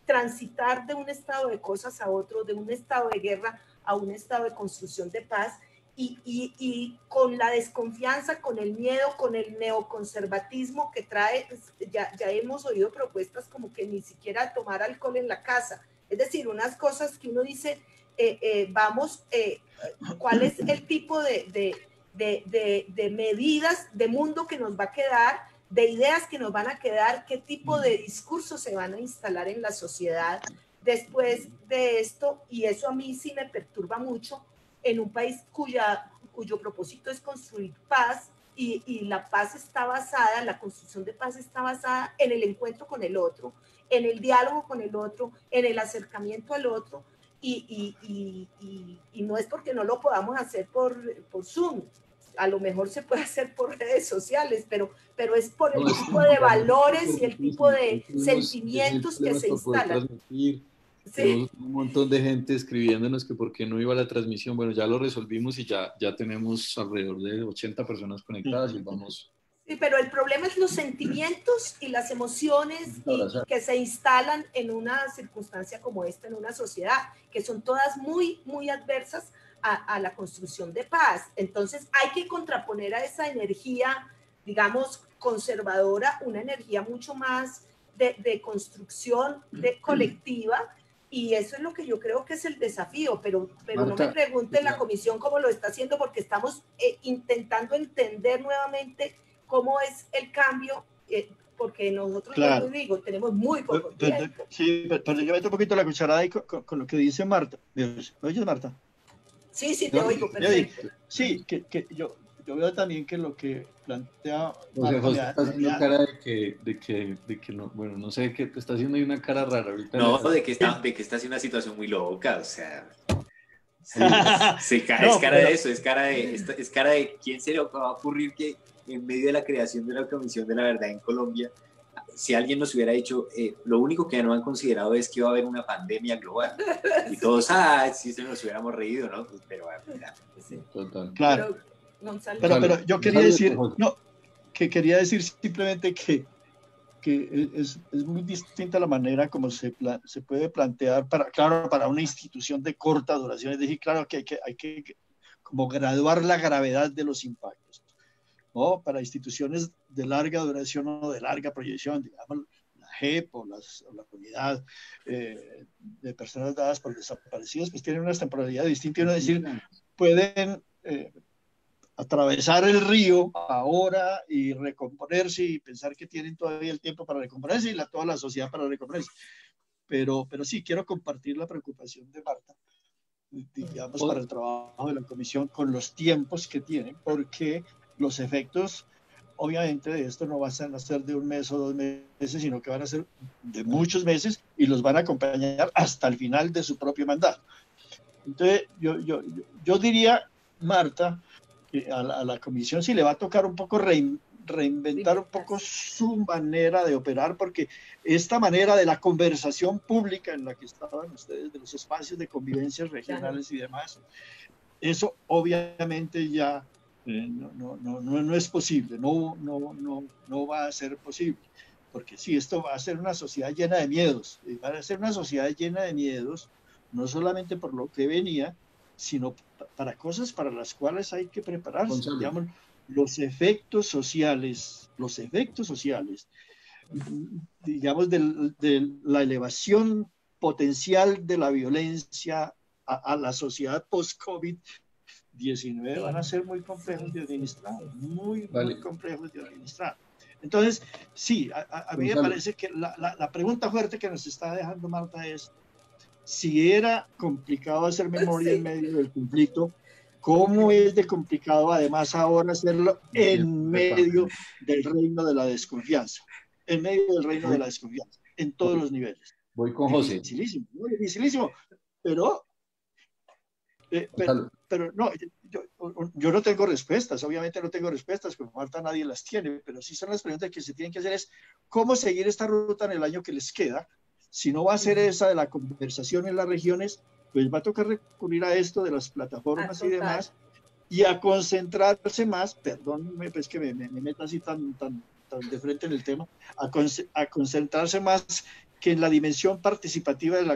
transitar de un estado de cosas a otro, de un estado de guerra a un estado de construcción de paz, y con la desconfianza, con el miedo, con el neoconservatismo que trae. Ya hemos oído propuestas como que ni siquiera tomar alcohol en la casa, es decir, unas cosas que uno dice, ¿cuál es el tipo de medidas de mundo que nos va a quedar, de ideas que nos van a quedar, qué tipo de discursos se van a instalar en la sociedad después de esto? Y eso a mí sí me perturba mucho en un país cuyo propósito es construir paz, y la paz está basada, la construcción de paz está basada en el encuentro con el otro, en el diálogo con el otro, en el acercamiento al otro, y no es porque no lo podamos hacer por Zoom, a lo mejor se puede hacer por redes sociales, pero es por el tipo de valores y el tipo de sentimientos que se instalan. Tenemos un montón de gente escribiéndonos que por qué no iba a la transmisión. Bueno, ya lo resolvimos y ya tenemos alrededor de 80 personas conectadas y vamos. Sí, pero el problema es los sentimientos y las emociones y que se instalan en una circunstancia como esta, en una sociedad, que son todas muy, muy adversas a la construcción de paz. Entonces hay que contraponer a esa energía, digamos, conservadora, una energía mucho más de construcción colectiva, Y eso es lo que yo creo que es el desafío, pero Marta, no me pregunte la comisión cómo lo está haciendo, porque estamos intentando entender nuevamente cómo es el cambio, porque nosotros, claro, les digo, tenemos muy poco tiempo. Sí, pero yo meto un poquito la cucharada ahí con lo que dice Marta. ¿Me oyes, Marta? Sí, te oigo, perfecto. Sí, que yo veo también que lo que plantea José está haciendo cara de que no, bueno, no sé qué te está haciendo, hay una cara rara ahorita. No, de que está haciendo una situación muy loca, o sea, sí, es cara de eso, es cara de quién se le va a ocurrir que en medio de la creación de la Comisión de la Verdad en Colombia, si alguien nos hubiera dicho, lo único que no han considerado es que iba a haber una pandemia global, y todos, sí, se nos hubiéramos reído, ¿no? Pues, pero, sí. Total. Claro. Pero yo quería decir simplemente que es muy distinta la manera como se puede plantear para una institución de corta duración. Es decir, claro que hay que como graduar la gravedad de los impactos, ¿no? Para instituciones de larga duración o de larga proyección, digamos, la JEP o la unidad de personas dadas por desaparecidos, pues tienen unas temporalidades distintas. Es decir, pueden atravesar el río ahora y recomponerse y pensar que tienen todavía el tiempo para recomponerse y toda la sociedad para recomponerse. Pero sí, quiero compartir la preocupación de Marta, digamos, para el trabajo de la comisión con los tiempos que tienen, porque los efectos, obviamente, de esto no van a ser de un mes o 2 meses, sino que van a ser de muchos meses y los van a acompañar hasta el final de su propio mandato. Entonces, yo diría, Marta, a la comisión sí le va a tocar un poco reinventar un poco su manera de operar, porque esta manera de la conversación pública en la que estaban ustedes, de los espacios de convivencias regionales y demás, eso obviamente ya no es posible, no va a ser posible, porque sí, esto va a ser una sociedad llena de miedos, va a ser una sociedad llena de miedos, no solamente por lo que venía, sino para cosas para las cuales hay que prepararse. Digamos, los efectos sociales, digamos, de la elevación potencial de la violencia a la sociedad post-COVID-19 van a ser muy complejos de administrar, muy complejos de administrar. Entonces, sí, a mí me parece que la pregunta fuerte que nos está dejando Marta es, si era complicado hacer memoria en medio del conflicto, ¿cómo es de complicado además ahora hacerlo en medio del reino de la desconfianza? En medio del reino de la desconfianza, en todos los niveles. Voy con José. Dificilísimo, pero no, yo no tengo respuestas, obviamente no tengo respuestas, como Marta nadie las tiene, pero sí son las preguntas que se tienen que hacer es, ¿cómo seguir esta ruta en el año que les queda? Si no va a ser esa de la conversación en las regiones, pues va a tocar recurrir a esto de las plataformas y demás, y a concentrarse más, perdónenme, pues que me meta así tan de frente en el tema, a concentrarse más que en la dimensión participativa de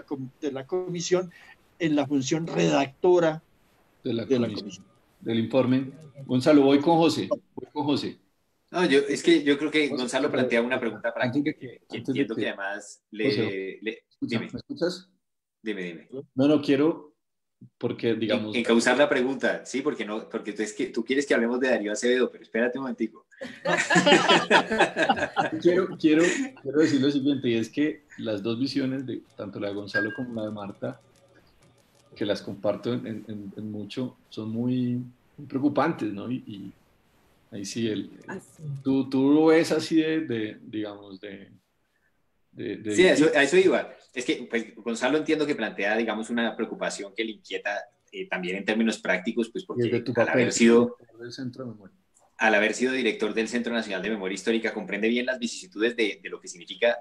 la comisión, en la función redactora de la comisión, del informe. Gonzalo, voy con José. No, yo creo que Gonzalo plantea una pregunta práctica que entiendo que además dime. ¿Me escuchas? Dime. No quiero, porque digamos... Encauzar la pregunta, sí, porque tú quieres que hablemos de Darío Acevedo, pero espérate un momentico. quiero decir lo siguiente, y es que las dos visiones, de tanto la de Gonzalo como la de Marta, que las comparto en mucho, son muy preocupantes, ¿no? Y ahí sí, tú lo ves así digamos, sí, a eso iba. Es que pues, Gonzalo entiendo que plantea, digamos, una preocupación que le inquieta también en términos prácticos, pues porque al haber sido director del Centro Nacional de Memoria Histórica, comprende bien las vicisitudes de lo que significa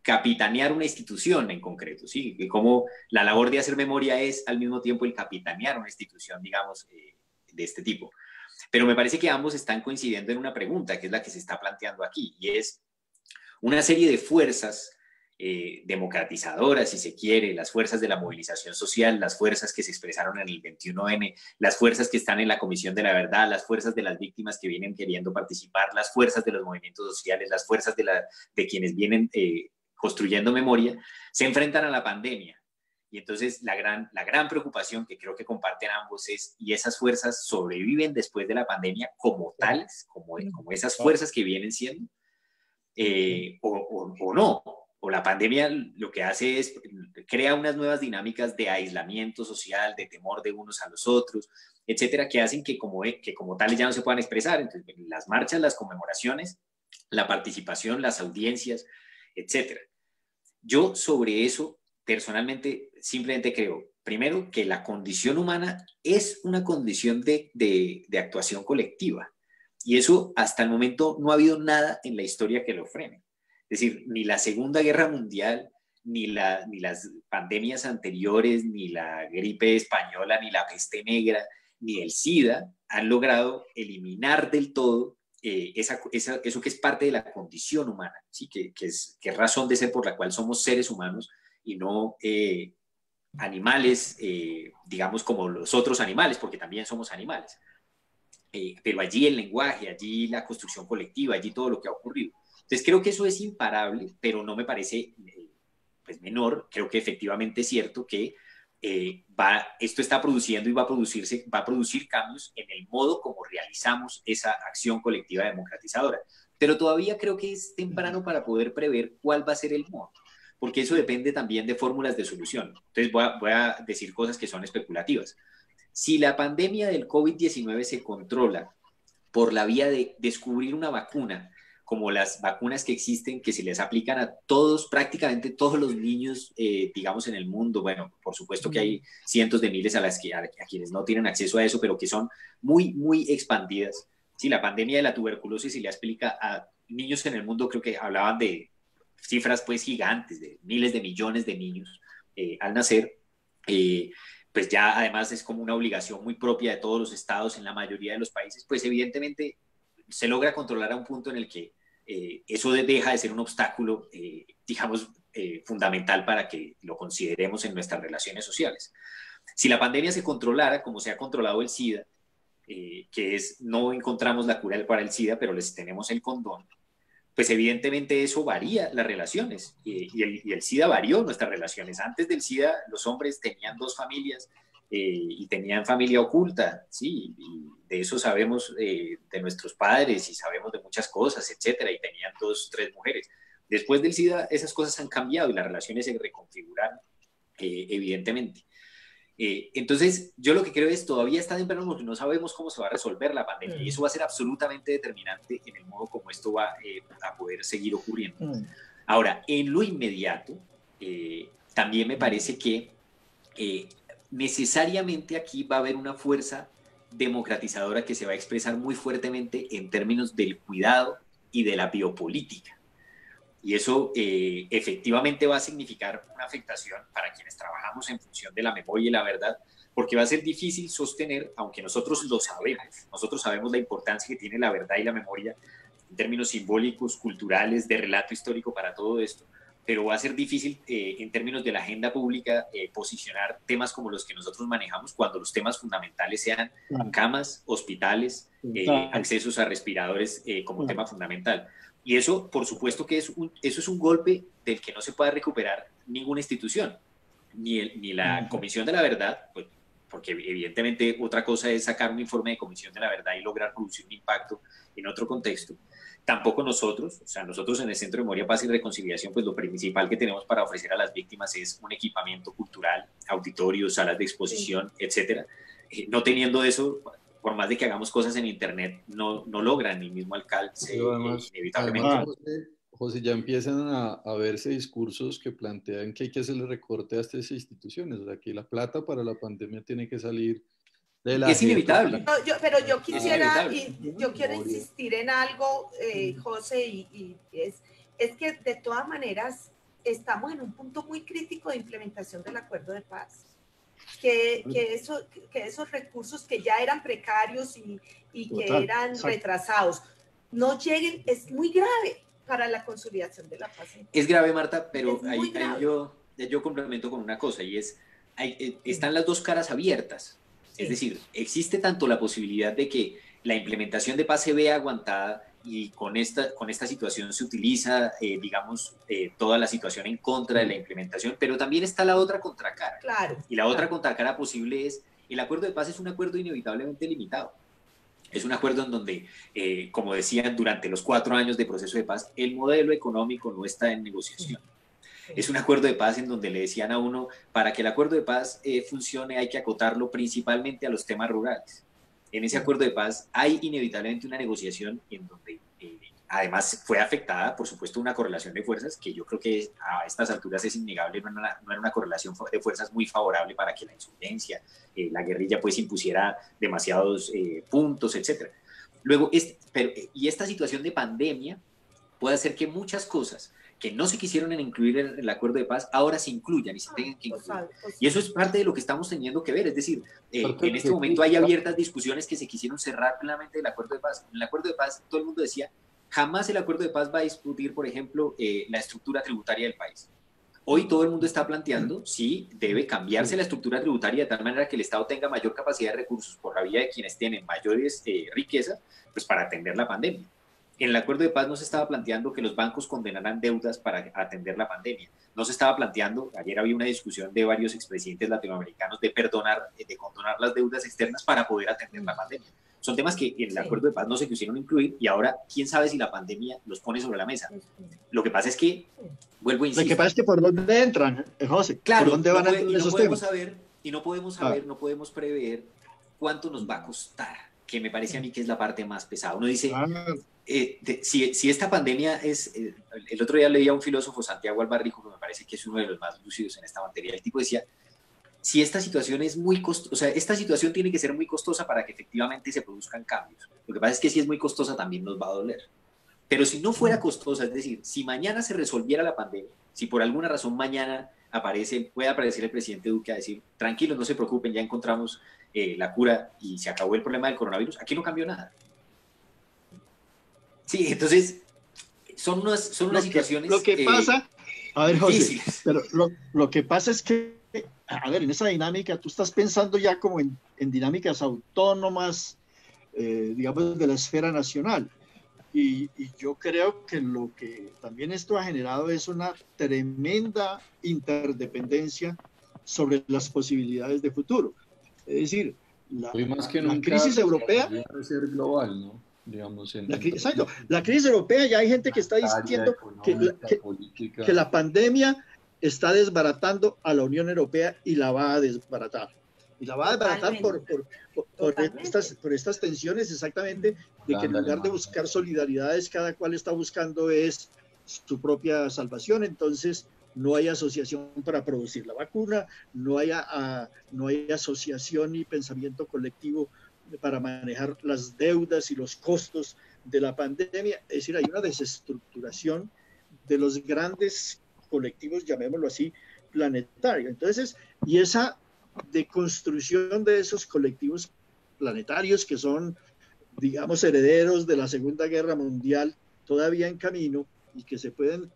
capitanear una institución en concreto, ¿sí? Y cómo la labor de hacer memoria es al mismo tiempo el capitanear una institución, digamos, de este tipo. Pero me parece que ambos están coincidiendo en una pregunta, que es la que se está planteando aquí, y es una serie de fuerzas democratizadoras, si se quiere, las fuerzas de la movilización social, las fuerzas que se expresaron en el 21N, las fuerzas que están en la Comisión de la Verdad, las fuerzas de las víctimas que vienen queriendo participar, las fuerzas de los movimientos sociales, las fuerzas de quienes vienen construyendo memoria, se enfrentan a la pandemia. Y entonces la gran preocupación que creo que comparten ambos es, ¿y esas fuerzas sobreviven después de la pandemia como tales, como esas fuerzas que vienen siendo? O no? O la pandemia lo que hace es, crea unas nuevas dinámicas de aislamiento social, de temor de unos a los otros, etcétera, que hacen que como tales ya no se puedan expresar. Entonces, las marchas, las conmemoraciones, la participación, las audiencias, etcétera. Yo sobre eso, personalmente, simplemente creo, primero, que la condición humana es una condición de actuación colectiva. Y eso, hasta el momento, no ha habido nada en la historia que lo frene. Es decir, ni la Segunda Guerra Mundial, ni las pandemias anteriores, ni la gripe española, ni la peste negra, ni el SIDA han logrado eliminar del todo eso que es parte de la condición humana, ¿sí? que es razón de ser por la cual somos seres humanos y no animales, digamos, como los otros animales, porque también somos animales. Pero allí el lenguaje, allí la construcción colectiva, allí todo lo que ha ocurrido. Entonces creo que eso es imparable, pero no me parece pues menor. Creo que efectivamente es cierto que esto está produciendo y va a producir cambios en el modo como realizamos esa acción colectiva democratizadora. Pero todavía creo que es temprano para poder prever cuál va a ser el modo, porque eso depende también de fórmulas de solución. Entonces voy a decir cosas que son especulativas. Si la pandemia del COVID-19 se controla por la vía de descubrir una vacuna, como las vacunas que existen, que se les aplican a todos, prácticamente todos los niños, digamos, en el mundo. Bueno, por supuesto que hay cientos de miles a quienes no tienen acceso a eso, pero que son muy, muy expandidas. Sí, la pandemia de la tuberculosis se le aplica a niños en el mundo, creo que hablaban de cifras pues gigantes, de miles de millones de niños al nacer. Pues ya además es como una obligación muy propia de todos los estados en la mayoría de los países, pues evidentemente se logra controlar a un punto en el que eso deja de ser un obstáculo, digamos, fundamental para que lo consideremos en nuestras relaciones sociales. Si la pandemia se controlara, como se ha controlado el SIDA, que es, no encontramos la cura para el SIDA, pero les tenemos el condón, pues evidentemente eso varía las relaciones, y el SIDA varió nuestras relaciones. Antes del SIDA los hombres tenían 2 familias, y tenían familia oculta, sí, y de eso sabemos de nuestros padres y sabemos de muchas cosas, etcétera, y tenían 2, 3 mujeres. Después del SIDA esas cosas han cambiado y las relaciones se reconfiguraron, evidentemente. Entonces, yo lo que creo es todavía está temprano porque no sabemos cómo se va a resolver la pandemia y eso va a ser absolutamente determinante en el modo como esto va a poder seguir ocurriendo. Ahora, en lo inmediato, también me parece que necesariamente aquí va a haber una fuerza democratizadora que se va a expresar muy fuertemente en términos del cuidado y de la biopolítica. Y eso efectivamente va a significar una afectación para quienes trabajamos en función de la memoria y la verdad, porque va a ser difícil sostener, aunque nosotros lo sabemos, nosotros sabemos la importancia que tiene la verdad y la memoria en términos simbólicos, culturales, de relato histórico para todo esto, pero va a ser difícil en términos de la agenda pública posicionar temas como los que nosotros manejamos cuando los temas fundamentales sean camas, hospitales, accesos a respiradores como tema fundamental. Y eso, por supuesto que eso es un golpe del que no se puede recuperar ninguna institución, ni la Comisión de la Verdad, pues, porque evidentemente otra cosa es sacar un informe de Comisión de la Verdad y lograr producir un impacto en otro contexto. Tampoco nosotros, o sea, nosotros en el Centro de Memoria, Paz y Reconciliación, pues lo principal que tenemos para ofrecer a las víctimas es un equipamiento cultural, auditorios, salas de exposición, etcétera. No teniendo eso, por más de que hagamos cosas en internet, no logran el mismo alcance, inevitablemente. Además, José, ya empiezan a verse discursos que plantean que hay que hacerle recorte a estas instituciones. O sea, que la plata para la pandemia tiene que salir de la... Es inevitable. No, pero yo quisiera, yo quiero insistir en algo, José, y es que de todas maneras estamos en un punto muy crítico de implementación del acuerdo de paz. Que esos recursos que ya eran precarios y que eran retrasados no lleguen, es muy grave para la consolidación de la paz. Es grave, Marta, pero ahí yo complemento con una cosa, y es, están las dos caras abiertas. Es decir, existe tanto la posibilidad de que la implementación de paz se vea aguantada y con esta situación se utiliza, digamos, toda la situación en contra de la implementación, pero también está la otra contracara. Claro. Y la otra contracara posible es, el acuerdo de paz es un acuerdo inevitablemente limitado. Es un acuerdo en donde, como decían, durante los 4 años de proceso de paz, el modelo económico no está en negociación. Es un acuerdo de paz en donde le decían a uno, para que el acuerdo de paz funcione hay que acotarlo principalmente a los temas rurales. En ese acuerdo de paz hay inevitablemente una negociación en donde además fue afectada, por supuesto, una correlación de fuerzas que yo creo que a estas alturas es innegable, no era una correlación de fuerzas muy favorable para que la insurgencia, la guerrilla pues impusiera demasiados puntos, etc. Luego, y esta situación de pandemia puede hacer que muchas cosas que no se quisieron incluir en el acuerdo de paz, ahora se incluyan y se tengan que incluir. Y eso es parte de lo que estamos teniendo que ver, es decir, en este momento hay abiertas discusiones que se quisieron cerrar plenamente del acuerdo de paz. En el acuerdo de paz todo el mundo decía, jamás el acuerdo de paz va a discutir, por ejemplo, la estructura tributaria del país. Hoy todo el mundo está planteando si debe cambiarse la estructura tributaria de tal manera que el Estado tenga mayor capacidad de recursos por la vía de quienes tienen mayores riquezas, pues para atender la pandemia. En el acuerdo de paz no se estaba planteando que los bancos condenaran deudas para atender la pandemia. No se estaba planteando, ayer había una discusión de varios expresidentes latinoamericanos de condonar las deudas externas para poder atender la pandemia. Son temas que en el acuerdo de paz no se quisieron incluir y ahora quién sabe si la pandemia los pone sobre la mesa. Lo que pasa es que, vuelvo a insistir. Lo que pasa es que por dónde entran, José. Claro, ¿por dónde van a entrar esos temas? No podemos prever cuánto nos va a costar, que me parece a mí que es la parte más pesada. Uno dice, si esta pandemia es... el otro día leía a un filósofo, Santiago Albarrico, que me parece que es uno de los más lúcidos en esta materia. El tipo decía, si esta situación es muy costosa, o sea, esta situación tiene que ser muy costosa para que efectivamente se produzcan cambios. Lo que pasa es que si es muy costosa también nos va a doler. Pero si no fuera costosa, es decir, si mañana se resolviera la pandemia, si por alguna razón mañana puede aparecer el presidente Duque a decir, tranquilos, no se preocupen, ya encontramos la cura y se acabó el problema del coronavirus, aquí no cambió nada. Sí, entonces son unas situaciones lo que pasa, a ver, José, difíciles. Pero lo que pasa es que, a ver, en esa dinámica, tú estás pensando ya como en dinámicas autónomas, digamos, de la esfera nacional. Y yo creo que lo que también esto ha generado es una tremenda interdependencia sobre las posibilidades de futuro. Es decir, la crisis europea... Debe ser global, ¿no? Digamos, exacto. La crisis europea, ya hay gente que está diciendo que la pandemia está desbaratando a la Unión Europea y la va a desbaratar. Y la va a desbaratar por estas tensiones, exactamente, de que en lugar de buscar solidaridades, cada cual está buscando es su propia salvación. Entonces, no hay asociación para producir la vacuna, no hay asociación ni pensamiento colectivo para manejar las deudas y los costos de la pandemia. Es decir, hay una desestructuración de los grandes colectivos, llamémoslo así, planetarios. Entonces, y esa deconstrucción de esos colectivos planetarios que son, digamos, herederos de la Segunda Guerra Mundial, todavía en camino y que se pueden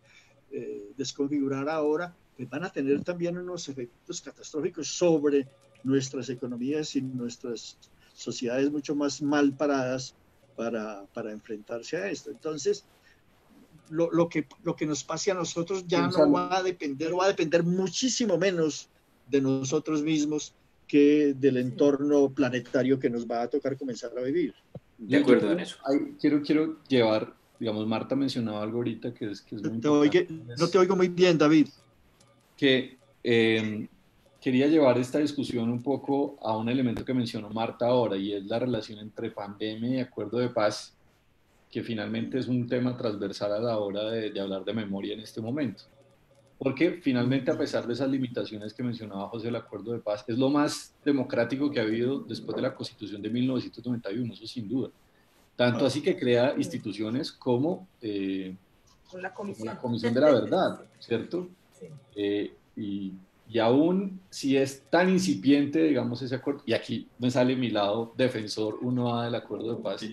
desconfigurar ahora, pues van a tener también unos efectos catastróficos sobre nuestras economías y nuestras sociedades mucho más mal paradas para enfrentarse a esto. Entonces, lo que nos pase a nosotros ya no va a depender, o va a depender muchísimo menos de nosotros mismos que del entorno planetario que nos va a tocar comenzar a vivir. De acuerdo en eso. Quiero llevar, digamos, Marta mencionaba algo ahorita que es muy importante. No te oigo muy bien, David. Que quería llevar esta discusión un poco a un elemento que mencionó Marta ahora, y es la relación entre pandemia y acuerdo de paz, que finalmente es un tema transversal a la hora de hablar de memoria en este momento. Porque finalmente, a pesar de esas limitaciones que mencionaba José, el acuerdo de paz es lo más democrático que ha habido después de la Constitución de 1991, eso sin duda. Tanto así que crea instituciones como la Comisión de la Verdad, ¿cierto? Sí. Y aún si es tan incipiente, digamos, ese acuerdo, y aquí me sale mi lado defensor 1A del acuerdo de paz,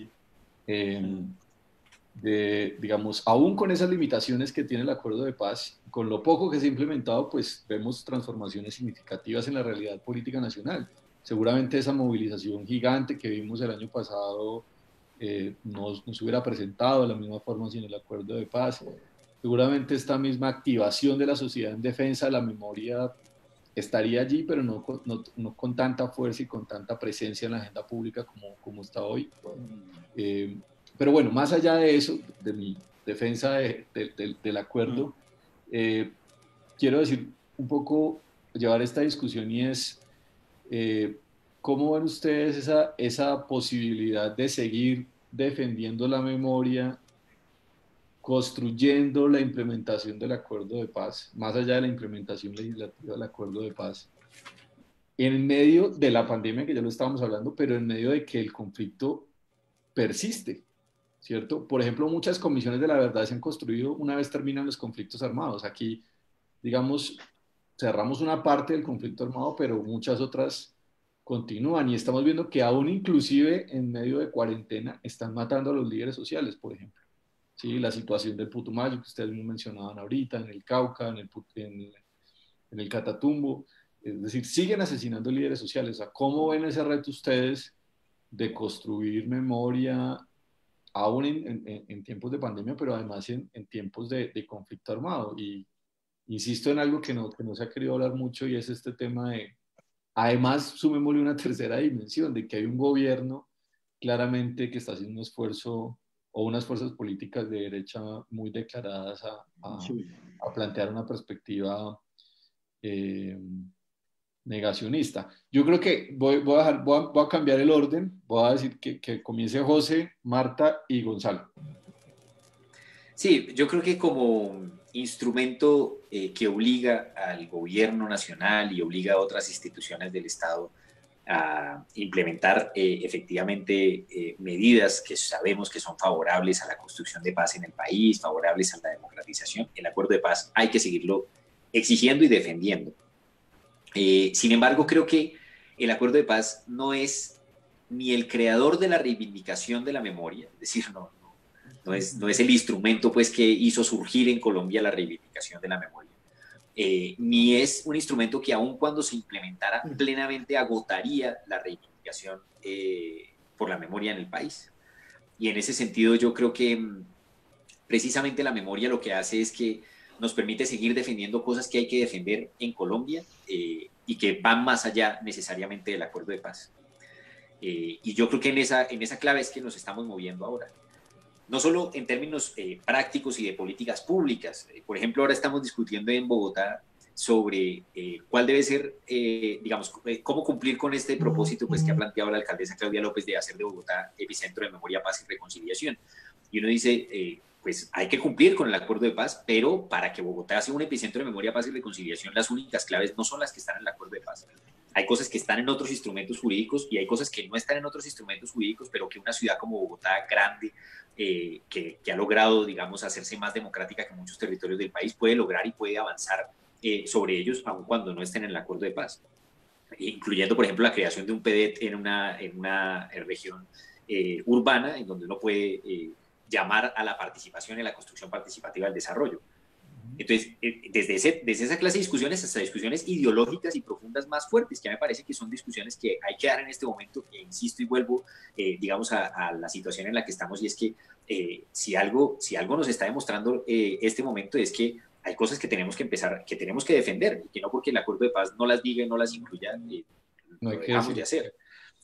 digamos, aún con esas limitaciones que tiene el acuerdo de paz, con lo poco que se ha implementado, pues vemos transformaciones significativas en la realidad política nacional. Seguramente esa movilización gigante que vimos el año pasado no se hubiera presentado de la misma forma sin el acuerdo de paz. Seguramente esta misma activación de la sociedad en defensa de la memoria estaría allí, pero no con tanta fuerza y con tanta presencia en la agenda pública como está hoy. Pero bueno, más allá de eso, de mi defensa del acuerdo, quiero decir un poco, llevar esta discusión, y es, ¿cómo ven ustedes esa posibilidad de seguir defendiendo la memoria, construyendo la implementación del acuerdo de paz, más allá de la implementación legislativa del acuerdo de paz, en medio de la pandemia, que ya lo estábamos hablando, pero en medio de que el conflicto persiste, ¿cierto? Por ejemplo, muchas comisiones de la verdad se han construido una vez terminan los conflictos armados. Aquí, digamos, cerramos una parte del conflicto armado, pero muchas otras continúan, y estamos viendo que aún inclusive en medio de cuarentena están matando a los líderes sociales, por ejemplo. Sí, la situación del Putumayo, que ustedes mencionaban ahorita, en el Cauca, en el Catatumbo, es decir, siguen asesinando líderes sociales. O sea, ¿cómo ven ese reto ustedes de construir memoria, aún en tiempos de pandemia, pero además en tiempos de conflicto armado? Y insisto en algo que no se ha querido hablar mucho, y es este tema de, además, sumémosle una tercera dimensión, de que hay un gobierno claramente que está haciendo un esfuerzo, o unas fuerzas políticas de derecha muy declaradas a plantear una perspectiva negacionista. Yo creo que voy a cambiar el orden, voy a decir que comience José, Marta y Gonzalo. Sí, yo creo que como instrumento que obliga al gobierno nacional y obliga a otras instituciones del Estado a implementar efectivamente medidas que sabemos que son favorables a la construcción de paz en el país, favorables a la democratización, el acuerdo de paz hay que seguirlo exigiendo y defendiendo. Sin embargo, creo que el acuerdo de paz no es ni el creador de la reivindicación de la memoria, es decir, no es el instrumento pues, que hizo surgir en Colombia la reivindicación de la memoria. Ni es un instrumento que aun cuando se implementara plenamente agotaría la reivindicación por la memoria en el país. Y en ese sentido yo creo que precisamente la memoria lo que hace es que nos permite seguir defendiendo cosas que hay que defender en Colombia y que van más allá necesariamente del acuerdo de paz. Y yo creo que en esa clave es que nos estamos moviendo ahora. No solo en términos prácticos y de políticas públicas. Por ejemplo, ahora estamos discutiendo en Bogotá sobre cuál debe ser, digamos, cómo cumplir con este propósito pues, que ha planteado la alcaldesa Claudia López de hacer de Bogotá epicentro de memoria, paz y reconciliación. Y uno dice, pues hay que cumplir con el acuerdo de paz, pero para que Bogotá sea un epicentro de memoria, paz y reconciliación, las únicas claves no son las que están en el acuerdo de paz. Hay cosas que están en otros instrumentos jurídicos y hay cosas que no están en otros instrumentos jurídicos, pero que una ciudad como Bogotá, grande, que ha logrado, digamos, hacerse más democrática que muchos territorios del país, puede lograr y puede avanzar sobre ellos, aun cuando no estén en el acuerdo de paz. Incluyendo, por ejemplo, la creación de un PDET en una región urbana, en donde uno puede llamar a la participación y a la construcción participativa del desarrollo. Entonces, desde esa clase de discusiones hasta discusiones ideológicas y profundas más fuertes, que a mí me parece que son discusiones que hay que dar en este momento, que insisto y vuelvo, digamos, a la situación en la que estamos, y es que si algo nos está demostrando este momento es que hay cosas que tenemos que empezar, que tenemos que defender, y que no porque el acuerdo de paz no las diga y no las incluya, no lo dejamos de hacer.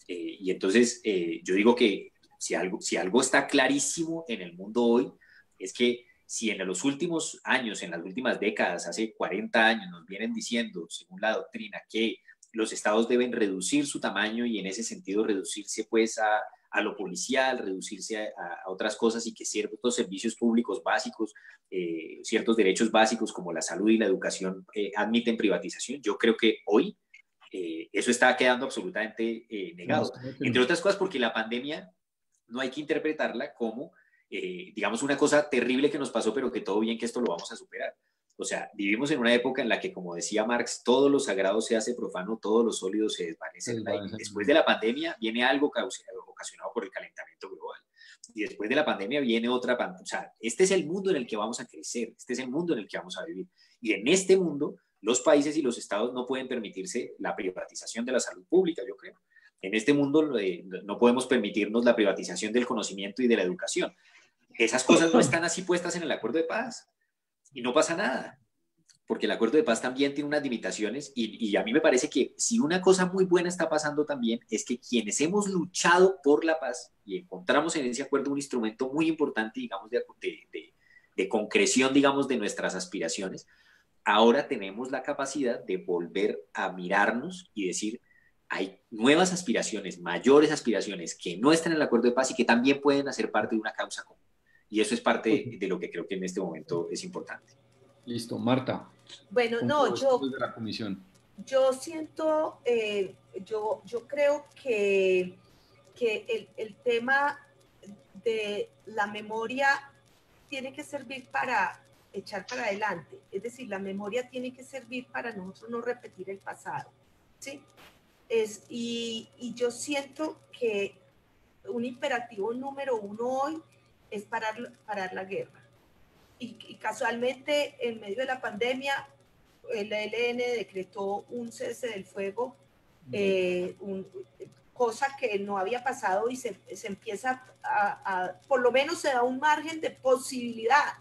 Y entonces, yo digo que si algo está clarísimo en el mundo hoy, es que si en los últimos años, en las últimas décadas, hace 40 años, nos vienen diciendo, según la doctrina, que los estados deben reducir su tamaño y en ese sentido reducirse pues a lo policial, reducirse a otras cosas, y que ciertos servicios públicos básicos, ciertos derechos básicos como la salud y la educación admiten privatización, yo creo que hoy eso está quedando absolutamente negado. Entre otras cosas porque la pandemia no hay que interpretarla como digamos, una cosa terrible que nos pasó, pero que todo bien, que esto lo vamos a superar. O sea, vivimos en una época en la que, como decía Marx, todo lo sagrado se hace profano, todo lo sólido se desvanece en el aire. Después de la pandemia viene algo ocasionado por el calentamiento global. Y después de la pandemia viene otra pandemia. O sea, este es el mundo en el que vamos a crecer, este es el mundo en el que vamos a vivir. Y en este mundo, los países y los estados no pueden permitirse la privatización de la salud pública, yo creo. En este mundo no podemos permitirnos la privatización del conocimiento y de la educación. Esas cosas no están así puestas en el acuerdo de paz y no pasa nada, porque el acuerdo de paz también tiene unas limitaciones y a mí me parece que si una cosa muy buena está pasando también es que quienes hemos luchado por la paz y encontramos en ese acuerdo un instrumento muy importante, digamos, de concreción, digamos, de nuestras aspiraciones, ahora tenemos la capacidad de volver a mirarnos y decir, hay nuevas aspiraciones, mayores aspiraciones que no están en el acuerdo de paz y que también pueden hacer parte de una causa común. Y eso es parte de lo que creo que en este momento es importante. Listo, Marta. Bueno, no, de la comisión. Yo siento, yo creo que el tema de la memoria tiene que servir para echar para adelante. Es decir, la memoria tiene que servir para nosotros no repetir el pasado, ¿sí? Y yo siento que un imperativo número uno hoy es parar la guerra. Y casualmente, en medio de la pandemia, el ELN decretó un cese del fuego, cosa que no había pasado y se empieza por lo menos se da un margen de posibilidad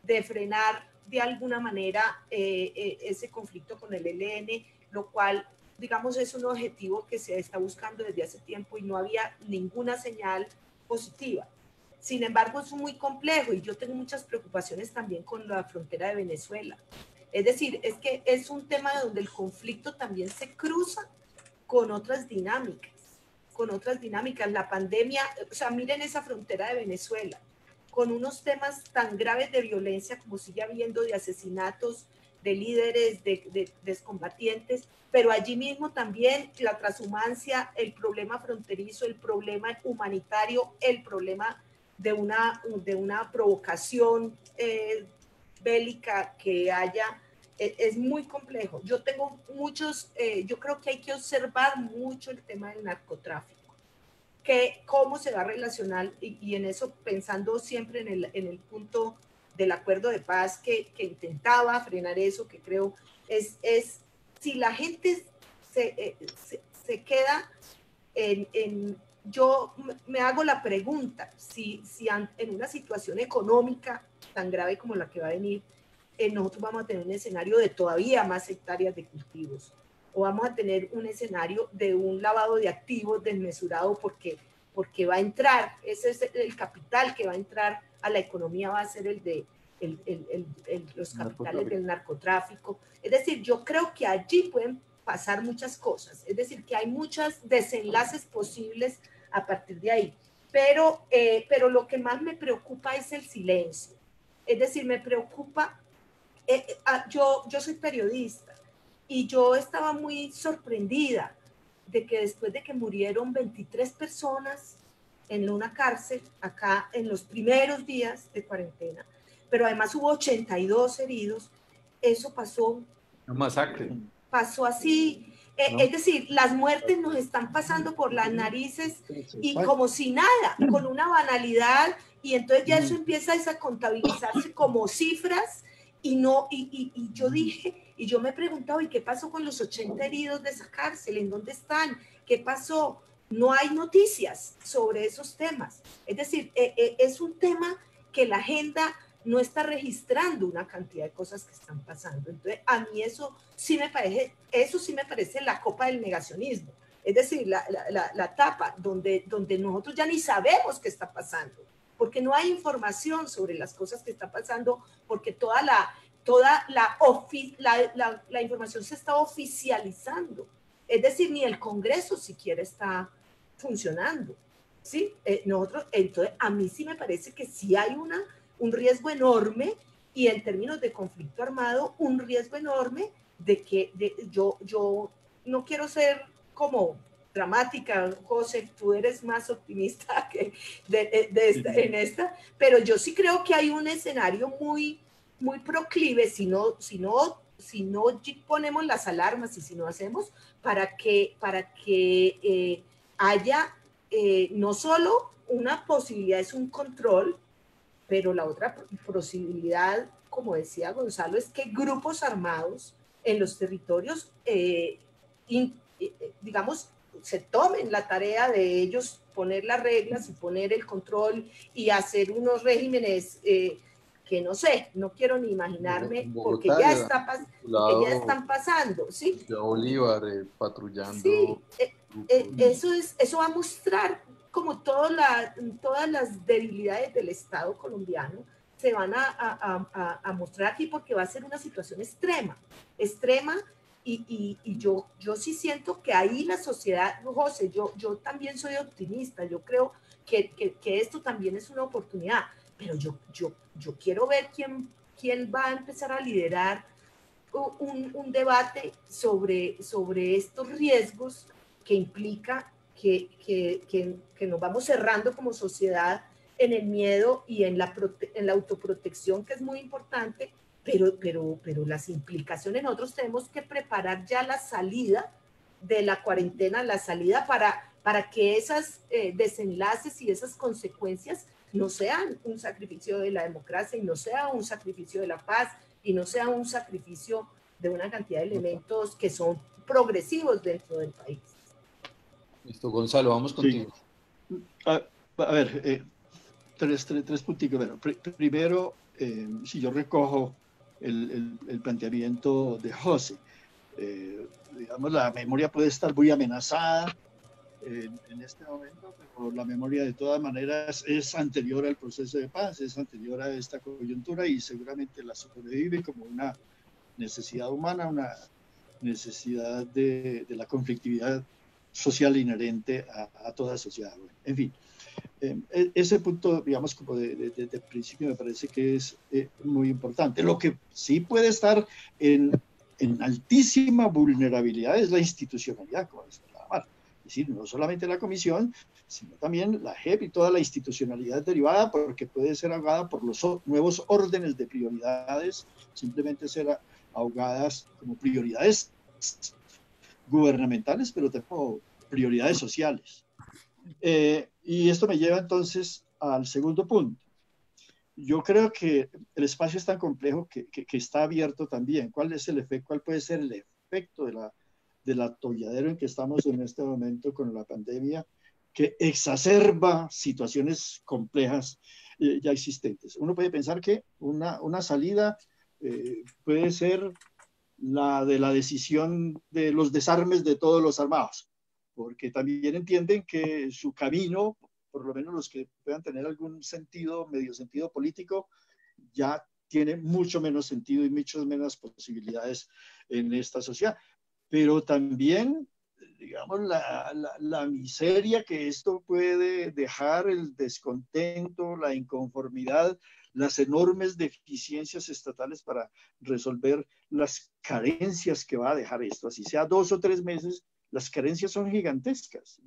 de frenar de alguna manera ese conflicto con el ELN, lo cual, digamos, es un objetivo que se está buscando desde hace tiempo y no había ninguna señal positiva. Sin embargo, es muy complejo y yo tengo muchas preocupaciones también con la frontera de Venezuela. Es decir, es que es un tema donde el conflicto también se cruza con otras dinámicas, La pandemia, o sea, miren esa frontera de Venezuela, con unos temas tan graves de violencia como sigue habiendo, de asesinatos de líderes, de excombatientes, pero allí mismo también la transhumancia, el problema fronterizo, el problema humanitario, el problema de una provocación bélica que haya, es muy complejo. Yo tengo yo creo que hay que observar mucho el tema del narcotráfico, cómo se va a relacionar, y en eso pensando siempre en el punto del acuerdo de paz que intentaba frenar eso, que creo es si la gente se queda yo me hago la pregunta, si en una situación económica tan grave como la que va a venir, nosotros vamos a tener un escenario de todavía más hectáreas de cultivos, o vamos a tener un escenario de un lavado de activos desmesurado porque va a entrar, ese es el capital que va a entrar a la economía, va a ser el de los capitales del narcotráfico. Es decir, yo creo que allí pueden pasar muchas cosas, es decir, que hay muchos desenlaces posibles a partir de ahí, pero lo que más me preocupa es el silencio, es decir, me preocupa, yo soy periodista y yo estaba muy sorprendida de que después de que murieron 23 personas en una cárcel acá en los primeros días de cuarentena, pero además hubo 82 heridos, eso pasó. Una masacre. Pasó así, ¿no? Es decir, las muertes nos están pasando por las narices y como si nada, con una banalidad, y entonces ya eso empieza a contabilizarse como cifras y yo dije, y yo me he preguntado, ¿y qué pasó con los 80 heridos de esa cárcel? ¿En dónde están? ¿Qué pasó? No hay noticias sobre esos temas. Es decir, es un tema que la agenda no está registrando una cantidad de cosas que están pasando. Entonces, a mí eso sí me parece la copa del negacionismo. Es decir, la tapa donde nosotros ya ni sabemos qué está pasando, porque no hay información sobre las cosas que están pasando, porque toda la información se está oficializando. Es decir, ni el Congreso siquiera está funcionando, ¿sí? Entonces, a mí sí me parece que sí hay un riesgo enorme, y en términos de conflicto armado, un riesgo enorme de que yo no quiero ser como dramática, José, tú eres más optimista que en esta, pero yo sí creo que hay un escenario muy, muy proclive, si no ponemos las alarmas y si no hacemos, para que haya no solo una posibilidad, es un control, pero la otra posibilidad, como decía Gonzalo, es que grupos armados en los territorios, digamos, se tomen la tarea de ellos poner las reglas y poner el control y hacer unos regímenes que no sé, no quiero ni imaginarme, porque ya están pasando, ¿sí? Bolívar patrullando. Sí, eso va a mostrar como todas las debilidades del Estado colombiano se van a mostrar aquí, porque va a ser una situación extrema, y yo sí siento que ahí la sociedad, José, yo también soy optimista, yo creo que esto también es una oportunidad, pero yo quiero ver quién va a empezar a liderar un debate sobre estos riesgos que implica que nos vamos cerrando como sociedad en el miedo y en la autoprotección, que es muy importante, pero las implicaciones, nosotros tenemos que preparar ya la salida de la cuarentena, la salida para que esos desenlaces y esas consecuencias no sean un sacrificio de la democracia y no sea un sacrificio de la paz y no sea un sacrificio de una cantidad de elementos que son progresivos dentro del país. Listo, Gonzalo, vamos contigo. Sí. A ver, tres puntitos. Bueno, primero, si yo recojo el planteamiento de José, digamos, la memoria puede estar muy amenazada en este momento, pero la memoria de todas maneras es anterior al proceso de paz, es anterior a esta coyuntura y seguramente la sobrevive como una necesidad humana, una necesidad de la conflictividad social inherente a toda sociedad. Bueno, en fin, ese punto, digamos, como de principio me parece que es muy importante. Lo que sí puede estar en altísima vulnerabilidad es la institucionalidad, como se llama. Es decir, no solamente la comisión, sino también la JEP y toda la institucionalidad derivada, porque puede ser ahogada por los nuevos órdenes de prioridades, simplemente ser ahogadas como prioridades gubernamentales, pero también como prioridades sociales. Y esto me lleva entonces al segundo punto. Yo creo que el espacio es tan complejo que está abierto también. ¿Cuál es el efecto? ¿Cuál puede ser el efecto del atolladero en que estamos en este momento con la pandemia, que exacerba situaciones complejas ya existentes? Uno puede pensar que una salida puede ser la de la decisión de los desarmes de todos los armados, porque también entienden que su camino, por lo menos los que puedan tener algún sentido, medio sentido político, ya tiene mucho menos sentido y muchas menos posibilidades en esta sociedad. Pero también, digamos, la miseria que esto puede dejar, el descontento, la inconformidad, las enormes deficiencias estatales para resolver las carencias que va a dejar esto, así sea 2 o 3 meses, las carencias son gigantescas.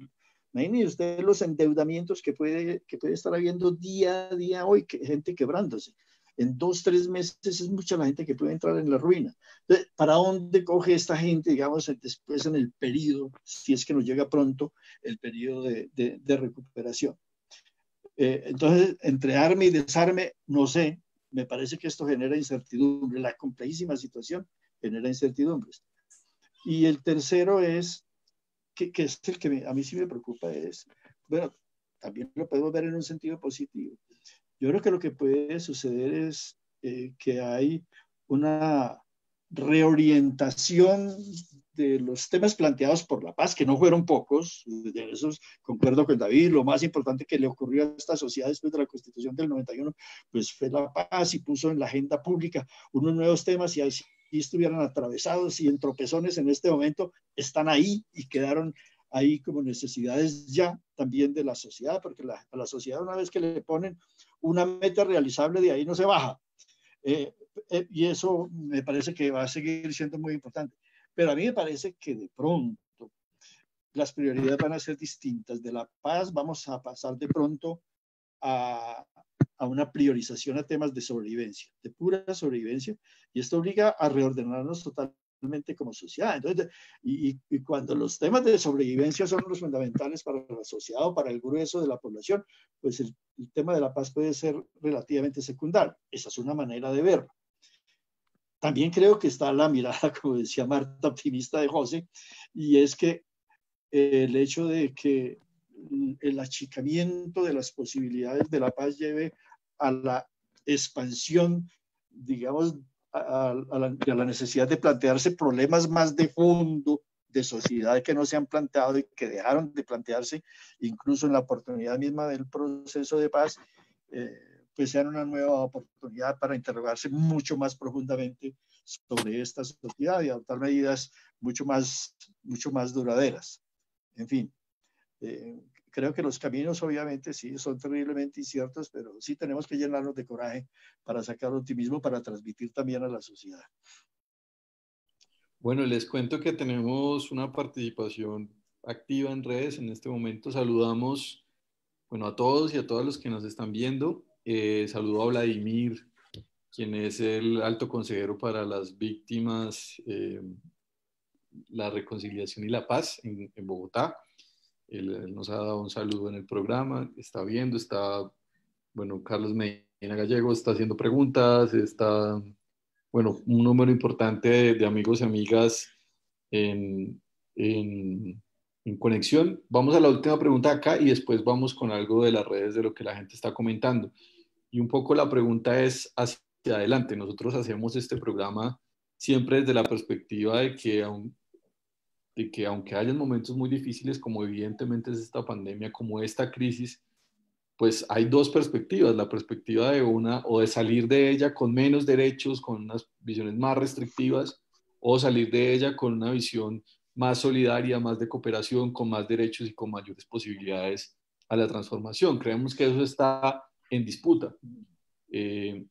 Imagínense ustedes los endeudamientos que puede estar habiendo día a día hoy, gente quebrándose. En 2 o 3 meses es mucha la gente que puede entrar en la ruina. Entonces, ¿para dónde coge esta gente, digamos, después en el periodo, si es que nos llega pronto, el periodo de recuperación? Entonces, entre arme y desarme, no sé, me parece que esto genera incertidumbre. La complejísima situación genera incertidumbres. Y el tercero es, que es el que a mí sí me preocupa, es, bueno, también lo podemos ver en un sentido positivo. Yo creo que lo que puede suceder es que hay una reorientación de los temas planteados por la paz, que no fueron pocos, de esos concuerdo con David, lo más importante que le ocurrió a esta sociedad después de la Constitución del 91, pues fue la paz y puso en la agenda pública unos nuevos temas y así estuvieran atravesados y en tropezones en este momento están ahí y quedaron ahí como necesidades ya también de la sociedad, porque a la sociedad una vez que le ponen una meta realizable, de ahí no se baja. Y eso me parece que va a seguir siendo muy importante. Pero a mí me parece que de pronto las prioridades van a ser distintas. De la paz vamos a pasar de pronto a una priorización a temas de sobrevivencia, de pura sobrevivencia, y esto obliga a reordenarnos totalmente como sociedad. Entonces, y cuando los temas de sobrevivencia son los fundamentales para la sociedad o para el grueso de la población, pues el tema de la paz puede ser relativamente secundario. Esa es una manera de verlo. También creo que está la mirada, como decía Marta, optimista de José, y es que el hecho de que el achicamiento de las posibilidades de la paz lleve a la expansión, digamos, a la necesidad de plantearse problemas más de fondo de sociedad que no se han planteado y que dejaron de plantearse incluso en la oportunidad misma del proceso de paz, pues sean una nueva oportunidad para interrogarse mucho más profundamente sobre esta sociedad y adoptar medidas mucho más duraderas. En fin, creo que los caminos obviamente sí son terriblemente inciertos, pero sí tenemos que llenarnos de coraje para sacar optimismo, para transmitir también a la sociedad. Bueno, les cuento que tenemos una participación activa en redes. En este momento saludamos, bueno, a todos y a todas los que nos están viendo. Saludo a Vladimir, quien es el alto consejero para las víctimas, la reconciliación y la paz en Bogotá. Él nos ha dado un saludo en el programa, está viendo, bueno, Carlos Medina Gallego está haciendo preguntas, está, bueno, un número importante de amigos y amigas en conexión. Vamos a la última pregunta acá y después vamos con algo de las redes de lo que la gente está comentando. Y un poco la pregunta es hacia adelante. Nosotros hacemos este programa siempre desde la perspectiva de que aunque hayan momentos muy difíciles, como evidentemente es esta pandemia, como esta crisis, pues hay dos perspectivas, la perspectiva de una o de salir de ella con menos derechos, con unas visiones más restrictivas, o salir de ella con una visión más solidaria, más de cooperación, con más derechos y con mayores posibilidades a la transformación. Creemos que eso está en disputa. Y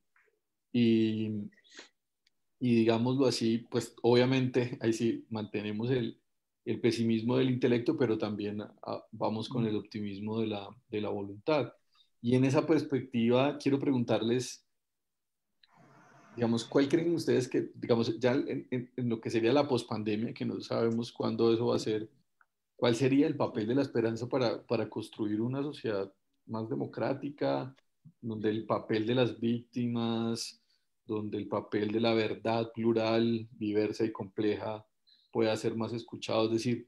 digámoslo así, pues obviamente ahí sí mantenemos el pesimismo del intelecto, pero también vamos con el optimismo de la voluntad. Y en esa perspectiva quiero preguntarles, digamos, ¿cuál creen ustedes que, digamos, ya en lo que sería la pospandemia, que no sabemos cuándo eso va a ser, cuál sería el papel de la esperanza para construir una sociedad más democrática, donde el papel de las víctimas, donde el papel de la verdad plural, diversa y compleja pueda ser más escuchado? Es decir,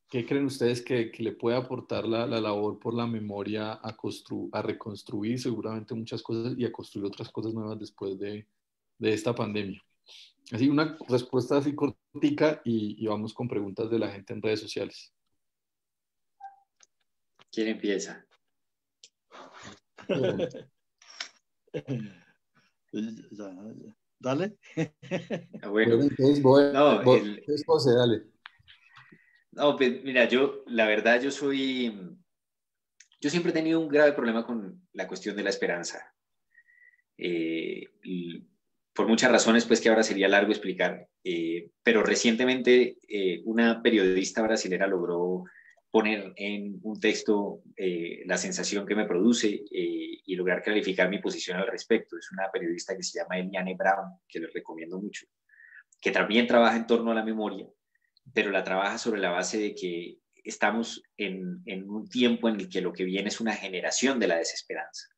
¿qué creen ustedes que le puede aportar la labor por la memoria a reconstruir seguramente muchas cosas y a construir otras cosas nuevas después de esta pandemia? Así una respuesta así cortica y vamos con preguntas de la gente en redes sociales. ¿Quién empieza? Dale. Bueno, entonces José, dale. No, pues mira, la verdad, yo siempre he tenido un grave problema con la cuestión de la esperanza. Por muchas razones, pues que ahora sería largo explicar, pero recientemente una periodista brasilera logró poner en un texto la sensación que me produce y lograr clarificar mi posición al respecto. Es una periodista que se llama Eliane Brown, que les recomiendo mucho, que también trabaja en torno a la memoria, pero la trabaja sobre la base de que estamos en un tiempo en el que lo que viene es una generación de la desesperanza.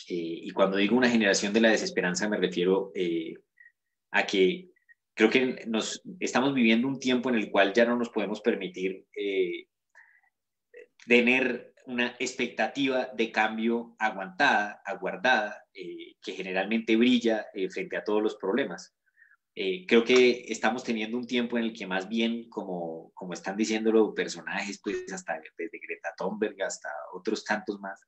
Y cuando digo una generación de la desesperanza me refiero a que creo que estamos viviendo un tiempo en el cual ya no nos podemos permitir tener una expectativa de cambio aguardada, que generalmente brilla frente a todos los problemas. Creo que estamos teniendo un tiempo en el que más bien, como están diciendo los personajes, pues hasta desde Greta Thunberg hasta otros tantos más,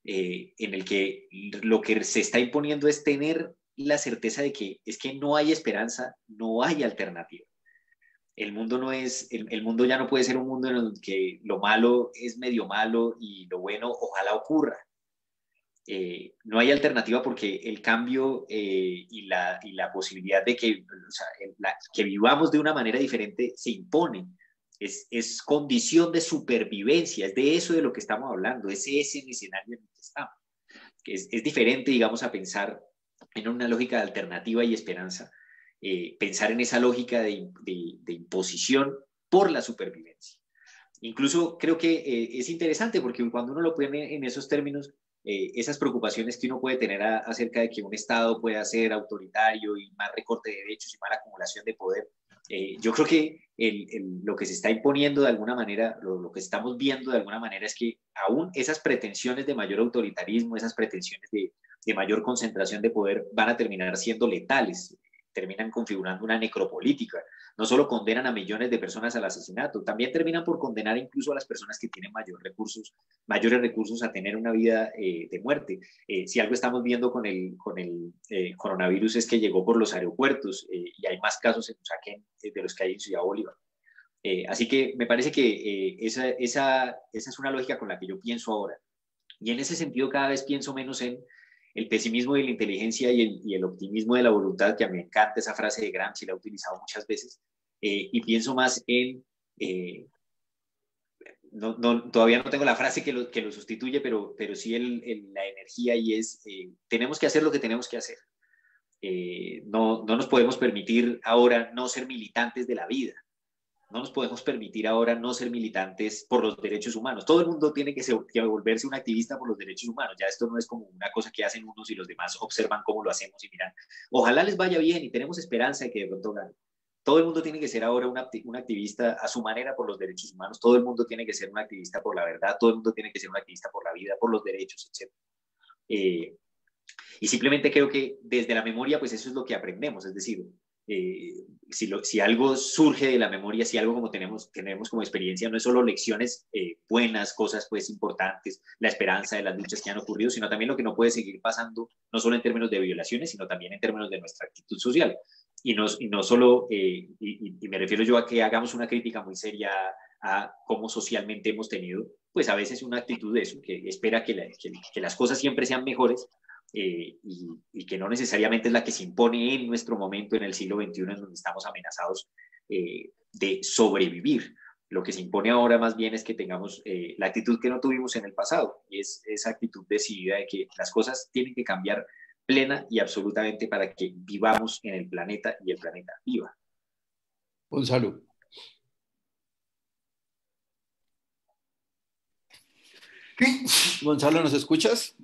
en el que lo que se está imponiendo es tener la certeza de que es que no hay esperanza, no hay alternativa. El mundo ya no puede ser un mundo en el que lo malo es medio malo y lo bueno ojalá ocurra. No hay alternativa porque el cambio y la posibilidad de que, que vivamos de una manera diferente se impone. Es condición de supervivencia, es de eso de lo que estamos hablando, es ese el escenario en el que estamos. Es diferente, digamos, a pensar en una lógica de alternativa y esperanza, pensar en esa lógica de imposición por la supervivencia. Incluso creo que es interesante porque cuando uno lo pone en esos términos, esas preocupaciones que uno puede tener acerca de que un Estado pueda ser autoritario y más recorte de derechos y mala acumulación de poder, yo creo que lo que se está imponiendo de alguna manera, lo que estamos viendo de alguna manera es que aún esas pretensiones de mayor autoritarismo, esas pretensiones de mayor concentración de poder van a terminar siendo letales, terminan configurando una necropolítica. No solo condenan a millones de personas al asesinato, también terminan por condenar incluso a las personas que tienen mayores recursos a tener una vida de muerte. Si algo estamos viendo con el coronavirus es que llegó por los aeropuertos y hay más casos en Usaquén de los que hay en Ciudad Bolívar. Así que me parece que esa es una lógica con la que yo pienso ahora. Y en ese sentido cada vez pienso menos en el pesimismo de la inteligencia y el optimismo de la voluntad, que a mí me encanta esa frase de Gramsci, la he utilizado muchas veces, y pienso más en, todavía no tengo la frase que lo sustituye, pero sí la energía, y es, tenemos que hacer lo que tenemos que hacer. No nos podemos permitir ahora no ser militantes de la vida. No nos podemos permitir ahora no ser militantes por los derechos humanos. Todo el mundo tiene que volverse un activista por los derechos humanos. Ya esto no es como una cosa que hacen unos y los demás observan cómo lo hacemos y miran. Ojalá les vaya bien y tenemos esperanza de que de pronto gane. Todo el mundo tiene que ser ahora un activista a su manera por los derechos humanos. Todo el mundo tiene que ser un activista por la verdad. Todo el mundo tiene que ser un activista por la vida, por los derechos, etc. Y simplemente creo que desde la memoria, pues eso es lo que aprendemos. Es decir, si algo surge de la memoria, si algo como tenemos como experiencia, no es solo lecciones buenas, cosas pues importantes, la esperanza de las luchas que han ocurrido, sino también lo que no puede seguir pasando, no solo en términos de violaciones, sino también en términos de nuestra actitud social. Y no solo, y me refiero yo a que hagamos una crítica muy seria a cómo socialmente hemos tenido, pues a veces una actitud de eso, que espera que las cosas siempre sean mejores, y que no necesariamente es la que se impone en nuestro momento en el siglo XXI, en donde estamos amenazados de sobrevivir. Lo que se impone ahora más bien es que tengamos la actitud que no tuvimos en el pasado, y es esa actitud decidida de que las cosas tienen que cambiar plena y absolutamente para que vivamos en el planeta y el planeta viva. Gonzalo. Gonzalo, ¿nos escuchas?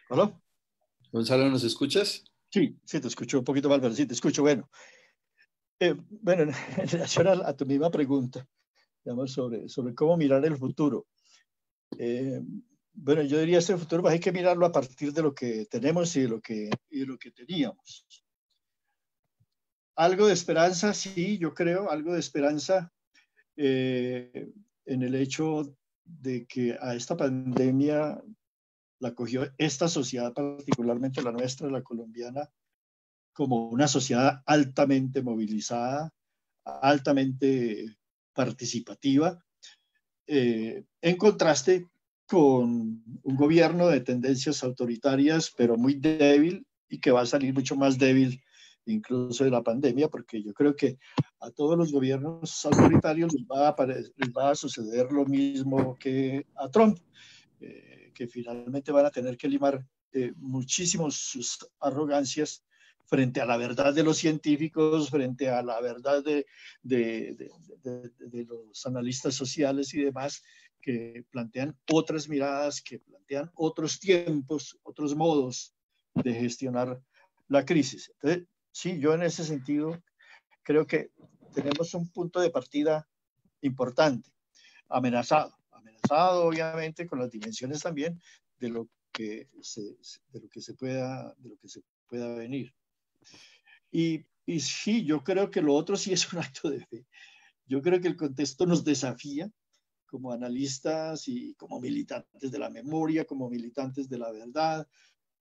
¿Hola? Gonzalo, ¿nos escuchas? Sí, te escucho un poquito mal, pero sí, te escucho. Bueno, en relación a tu misma pregunta, digamos, sobre cómo mirar el futuro. Bueno, yo diría este futuro hay que mirarlo a partir de lo que tenemos y de lo que teníamos. Algo de esperanza, sí, yo creo, algo de esperanza en el hecho de que a esta pandemia la cogió esta sociedad, particularmente la nuestra, la colombiana, como una sociedad altamente movilizada, altamente participativa, en contraste con un gobierno de tendencias autoritarias, pero muy débil, y que va a salir mucho más débil incluso de la pandemia, porque yo creo que a todos los gobiernos autoritarios les va a suceder lo mismo que a Trump, que finalmente van a tener que limar muchísimo sus arrogancias frente a la verdad de los científicos, frente a la verdad de los analistas sociales y demás, que plantean otras miradas, que plantean otros tiempos, otros modos de gestionar la crisis. Entonces, sí, yo en ese sentido creo que tenemos un punto de partida importante, amenazado obviamente con las dimensiones también de lo que se pueda venir. Y sí, yo creo que lo otro sí es un acto de fe. Yo creo que el contexto nos desafía como analistas y como militantes de la memoria, como militantes de la verdad,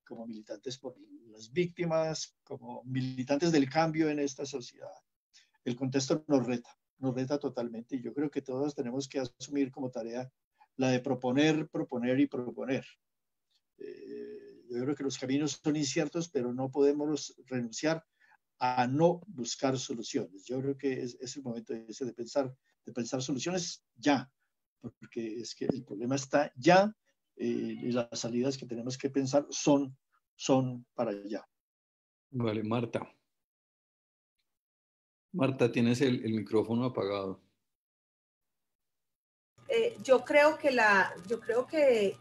como militantes por las víctimas, como militantes del cambio en esta sociedad. El contexto nos reta totalmente, y yo creo que todos tenemos que asumir como tarea la de proponer y proponer. Yo creo que los caminos son inciertos, pero no podemos renunciar a no buscar soluciones. Yo creo que es el momento ese de pensar soluciones ya, porque es que el problema está ya, y las salidas que tenemos que pensar son para allá. Vale, Marta. Marta, tienes el micrófono apagado. Yo creo que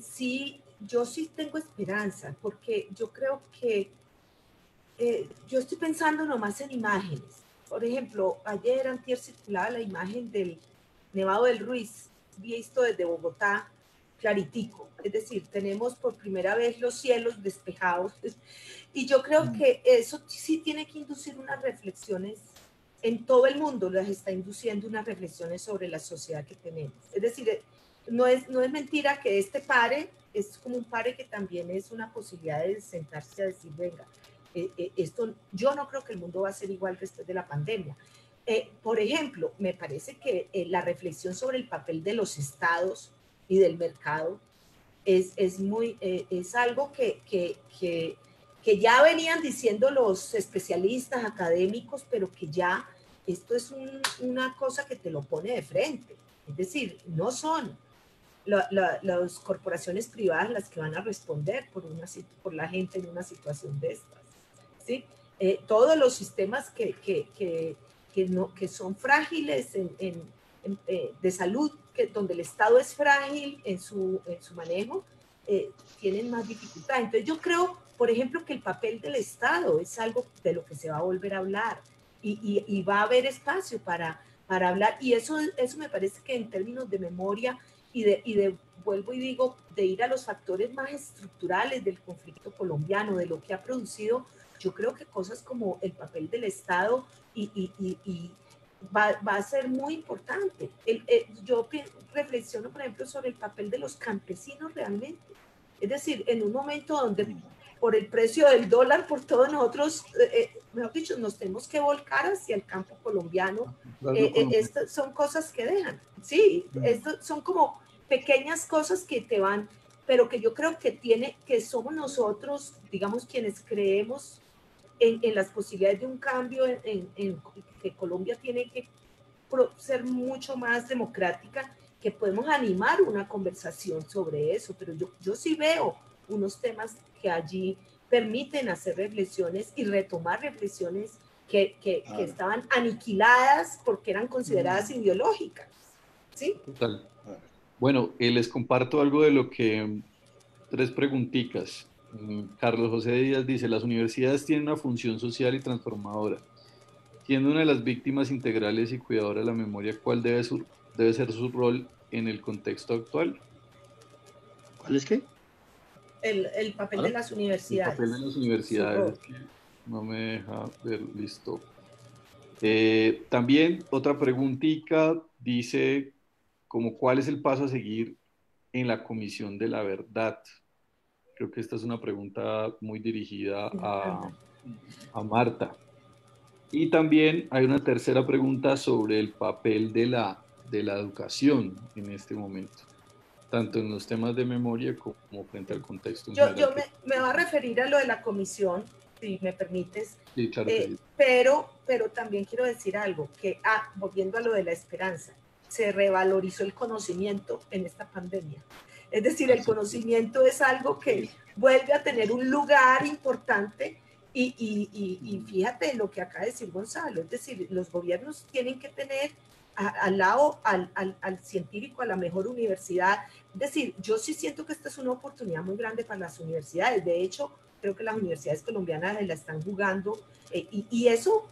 sí, yo sí tengo esperanza, porque yo creo que yo estoy pensando nomás en imágenes. por ejemplo, ayer antier circulaba la imagen del Nevado del Ruiz, visto desde Bogotá, claritico. Es decir, tenemos por primera vez los cielos despejados. Y yo creo que eso sí tiene que inducir unas reflexiones en todo el mundo, las está induciendo unas reflexiones sobre la sociedad que tenemos. Es decir, no es mentira que este pare es como un pare que también es una posibilidad de sentarse a decir, venga, esto, yo no creo que el mundo va a ser igual después de la pandemia. Por ejemplo, me parece que la reflexión sobre el papel de los estados y del mercado es algo que ya venían diciendo los especialistas académicos, pero que ya esto es una cosa que te lo pone de frente. Es decir, no son las corporaciones privadas las que van a responder por la gente en una situación de estas, ¿sí? Todos los sistemas que son frágiles de salud, donde el Estado es frágil en su manejo, tienen más dificultad. Entonces yo creo, por ejemplo, que el papel del Estado es algo de lo que se va a volver a hablar y va a haber espacio para hablar, y eso me parece que en términos de memoria y de vuelvo y digo, de ir a los factores más estructurales del conflicto colombiano, de lo que ha producido, yo creo que cosas como el papel del Estado va a ser muy importante. Yo reflexiono, por ejemplo, sobre el papel de los campesinos realmente. Es decir, en un momento donde por el precio del dólar, por todos nosotros, mejor dicho, nos tenemos que volcar hacia el campo colombiano. Estas son cosas que dejan, sí, estas son como pequeñas cosas que te van, pero que yo creo que somos nosotros, digamos, quienes creemos en las posibilidades de un cambio, que Colombia tiene que ser mucho más democrática, que podemos animar una conversación sobre eso, pero yo sí veo unos temas que allí permiten hacer reflexiones y retomar reflexiones que estaban aniquiladas porque eran consideradas ideológicas, ¿sí? Total. Bueno, les comparto algo de lo que, 3 preguntitas. Carlos José Díaz dice, las universidades tienen una función social y transformadora. Siendo una de las víctimas integrales y cuidadora de la memoria, ¿cuál debe ser su rol en el contexto actual? ¿Cuál es qué? El papel de las universidades. El papel de las universidades, es que no me deja ver, listo. También otra preguntita dice, como ¿cuál es el paso a seguir en la Comisión de la Verdad? Creo que esta es una pregunta muy dirigida a Marta. Y también hay una tercera pregunta sobre el papel de la educación en este momento, tanto en los temas de memoria como frente al contexto. Yo me voy a referir a lo de la comisión, si me permites, sí, claro que sí. pero también quiero decir algo, que volviendo a lo de la esperanza, se revalorizó el conocimiento en esta pandemia. Es decir, el conocimiento es algo que vuelve a tener un lugar importante y fíjate lo que acaba de decir Gonzalo, es decir, los gobiernos tienen que tener al lado al científico, a la mejor universidad. Es decir, yo sí siento que esta es una oportunidad muy grande para las universidades. De hecho, creo que las universidades colombianas la están jugando y eso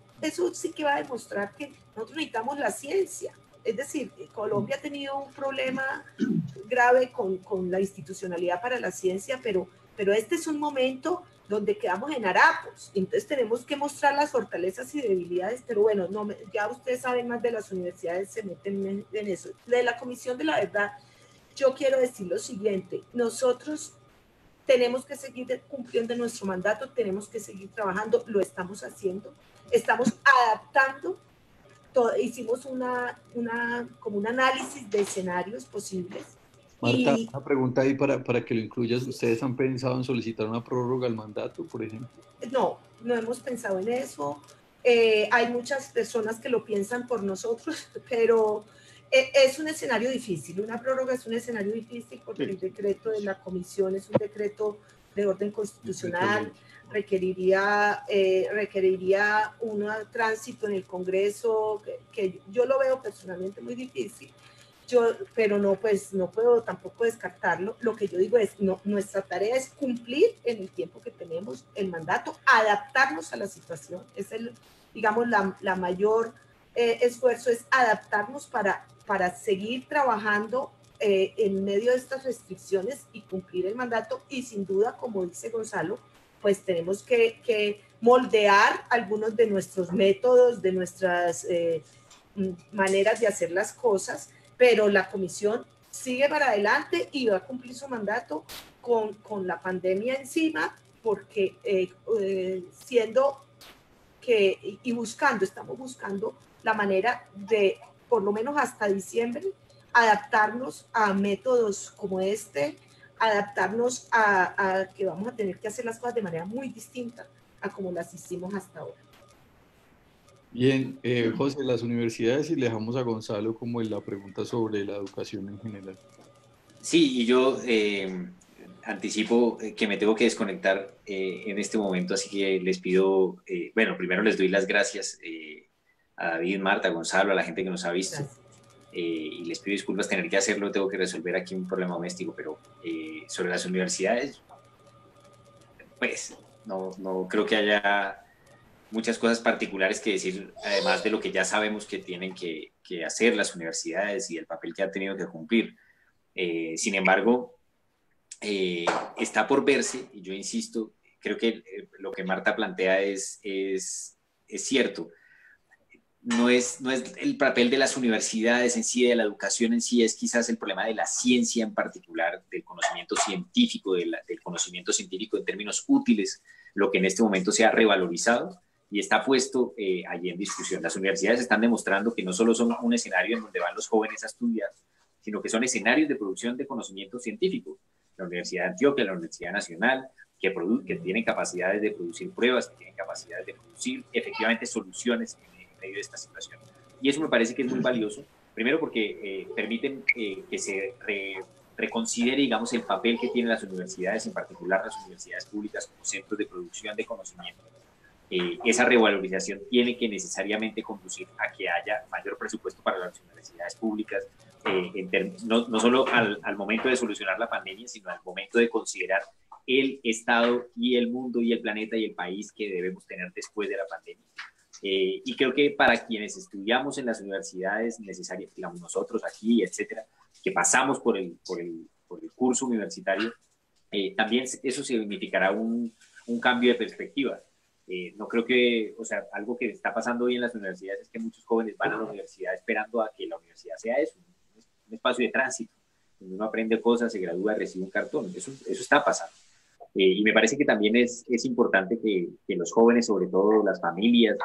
sí que va a demostrar que nosotros necesitamos la ciencia. Es decir, Colombia ha tenido un problema grave con la institucionalidad para la ciencia, pero este es un momento donde quedamos en harapos, entonces tenemos que mostrar las fortalezas y debilidades, pero bueno, ya ustedes saben más de las universidades, se meten en eso. De la Comisión de la Verdad, yo quiero decir lo siguiente, nosotros tenemos que seguir cumpliendo nuestro mandato, tenemos que seguir trabajando, lo estamos haciendo, estamos adaptando, hicimos como un análisis de escenarios posibles. Marta, una pregunta ahí para que lo incluyas. ¿Ustedes han pensado en solicitar una prórroga al mandato, por ejemplo? No hemos pensado en eso. Hay muchas personas que lo piensan por nosotros, pero es un escenario difícil. Una prórroga es un escenario difícil porque el decreto de la comisión es un decreto de orden constitucional, requeriría un tránsito en el Congreso que yo lo veo personalmente muy difícil. Pero no puedo tampoco descartarlo. Lo que yo digo es, nuestra tarea es cumplir en el tiempo que tenemos el mandato, adaptarnos a la situación. Es digamos, la mayor esfuerzo es adaptarnos para seguir trabajando en medio de estas restricciones y cumplir el mandato, y sin duda, como dice Gonzalo, pues tenemos que moldear algunos de nuestros métodos, de nuestras maneras de hacer las cosas, pero la comisión sigue para adelante y va a cumplir su mandato con la pandemia encima, porque siendo que, y estamos buscando la manera de, por lo menos hasta diciembre, adaptarnos a métodos como este, adaptarnos a que vamos a tener que hacer las cosas de manera muy distinta a como las hicimos hasta ahora. Bien, José, las universidades, y le dejamos a Gonzalo como la pregunta sobre la educación en general. Sí, y yo anticipo que me tengo que desconectar en este momento, así que les pido, bueno, primero les doy las gracias a David, Marta, Gonzalo, a la gente que nos ha visto. Y les pido disculpas tener que hacerlo, tengo que resolver aquí un problema doméstico, pero sobre las universidades, pues no creo que haya muchas cosas particulares que decir, además de lo que ya sabemos que tienen que hacer las universidades y el papel que han tenido que cumplir. Sin embargo, está por verse, y yo insisto, creo que lo que Marta plantea es cierto. No es el papel de las universidades en sí, de la educación en sí, es quizás el problema de la ciencia en particular, del conocimiento científico, del conocimiento científico en términos útiles, lo que en este momento se ha revalorizado y está puesto allí en discusión. Las universidades están demostrando que no solo son un escenario en donde van los jóvenes a estudiar, sino que son escenarios de producción de conocimiento científico. La Universidad de Antioquia, la Universidad Nacional, que tienen capacidades de producir pruebas, que tienen capacidades de producir efectivamente soluciones en medio de esta situación. Y eso me parece que es muy valioso, primero porque permiten que se reconsidere, digamos, el papel que tienen las universidades, en particular las universidades públicas como centros de producción de conocimiento. Esa revalorización tiene que necesariamente conducir a que haya mayor presupuesto para las universidades públicas, no solo al momento de solucionar la pandemia, sino al momento de considerar el estado y el mundo y el planeta y el país que debemos tener después de la pandemia. Y creo que para quienes estudiamos en las universidades necesarias, digamos nosotros aquí, etcétera, que pasamos por el curso universitario, también eso significará un cambio de perspectiva. No creo que, o sea, algo que está pasando hoy en las universidades es que muchos jóvenes van a la universidad esperando a que la universidad sea eso, un espacio de tránsito, donde uno aprende cosas, se gradúa, recibe un cartón. Eso está pasando. Y me parece que también es importante que los jóvenes, sobre todo las familias,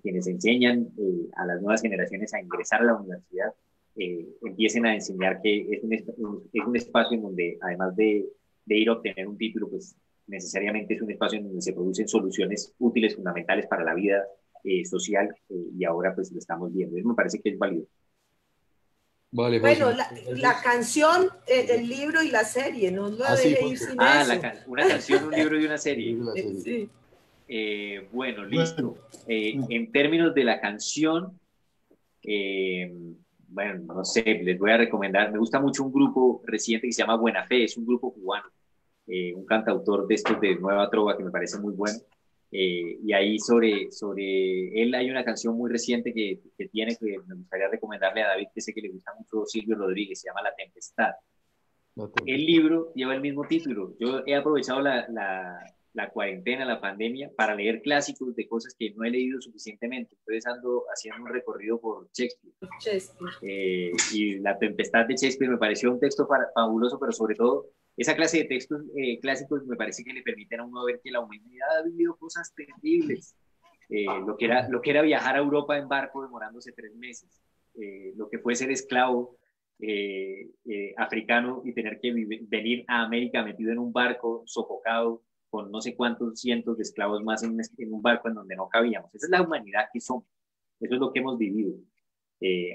quienes enseñan a las nuevas generaciones a ingresar a la universidad, empiecen a enseñar que es un espacio en donde, además de ir a obtener un título, pues necesariamente es un espacio en donde se producen soluciones útiles, fundamentales para la vida social, y ahora pues lo estamos viendo. Eso me parece que es válido. Vale, bueno, la canción, el libro y la serie, no lo deje ir sin eso. Una canción, un libro y una serie. Sí. Bueno, listo. En términos de la canción, bueno, no sé, les voy a recomendar, me gusta mucho un grupo reciente que se llama Buena Fe, es un grupo cubano, un cantautor de estos de Nueva Trova que me parece muy bueno. Y ahí sobre él hay una canción muy reciente que me gustaría recomendarle a David, que sé que le gusta mucho, Silvio Rodríguez, se llama La Tempestad. El libro lleva el mismo título. Yo he aprovechado la cuarentena, la pandemia, para leer clásicos de cosas que no he leído suficientemente. Entonces ando haciendo un recorrido por Shakespeare. Y La Tempestad de Shakespeare me pareció un texto fabuloso, pero sobre todo esa clase de textos clásicos me parece que le permiten a uno ver que la humanidad ha vivido cosas terribles. Lo que era viajar a Europa en barco demorándose 3 meses, lo que fue ser esclavo africano y tener que venir a América metido en un barco sofocado con no sé cuántos cientos de esclavos más en un barco en donde no cabíamos. Esa es la humanidad que somos, eso es lo que hemos vivido.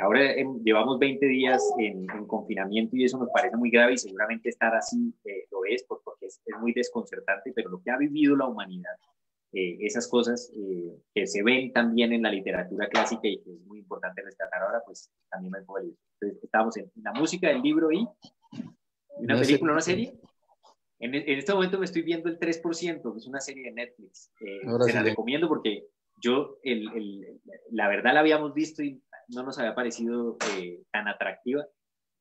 Ahora llevamos 20 días en confinamiento y eso nos parece muy grave, y seguramente estar así lo es, porque es muy desconcertante, pero lo que ha vivido la humanidad, esas cosas que se ven también en la literatura clásica y que es muy importante rescatar ahora, pues también me puedo leer. Entonces estamos en la música, el libro y una película, una serie. En este momento me estoy viendo El 3%, que es una serie de Netflix. Se la recomiendo porque la verdad la habíamos visto y no nos había parecido tan atractiva.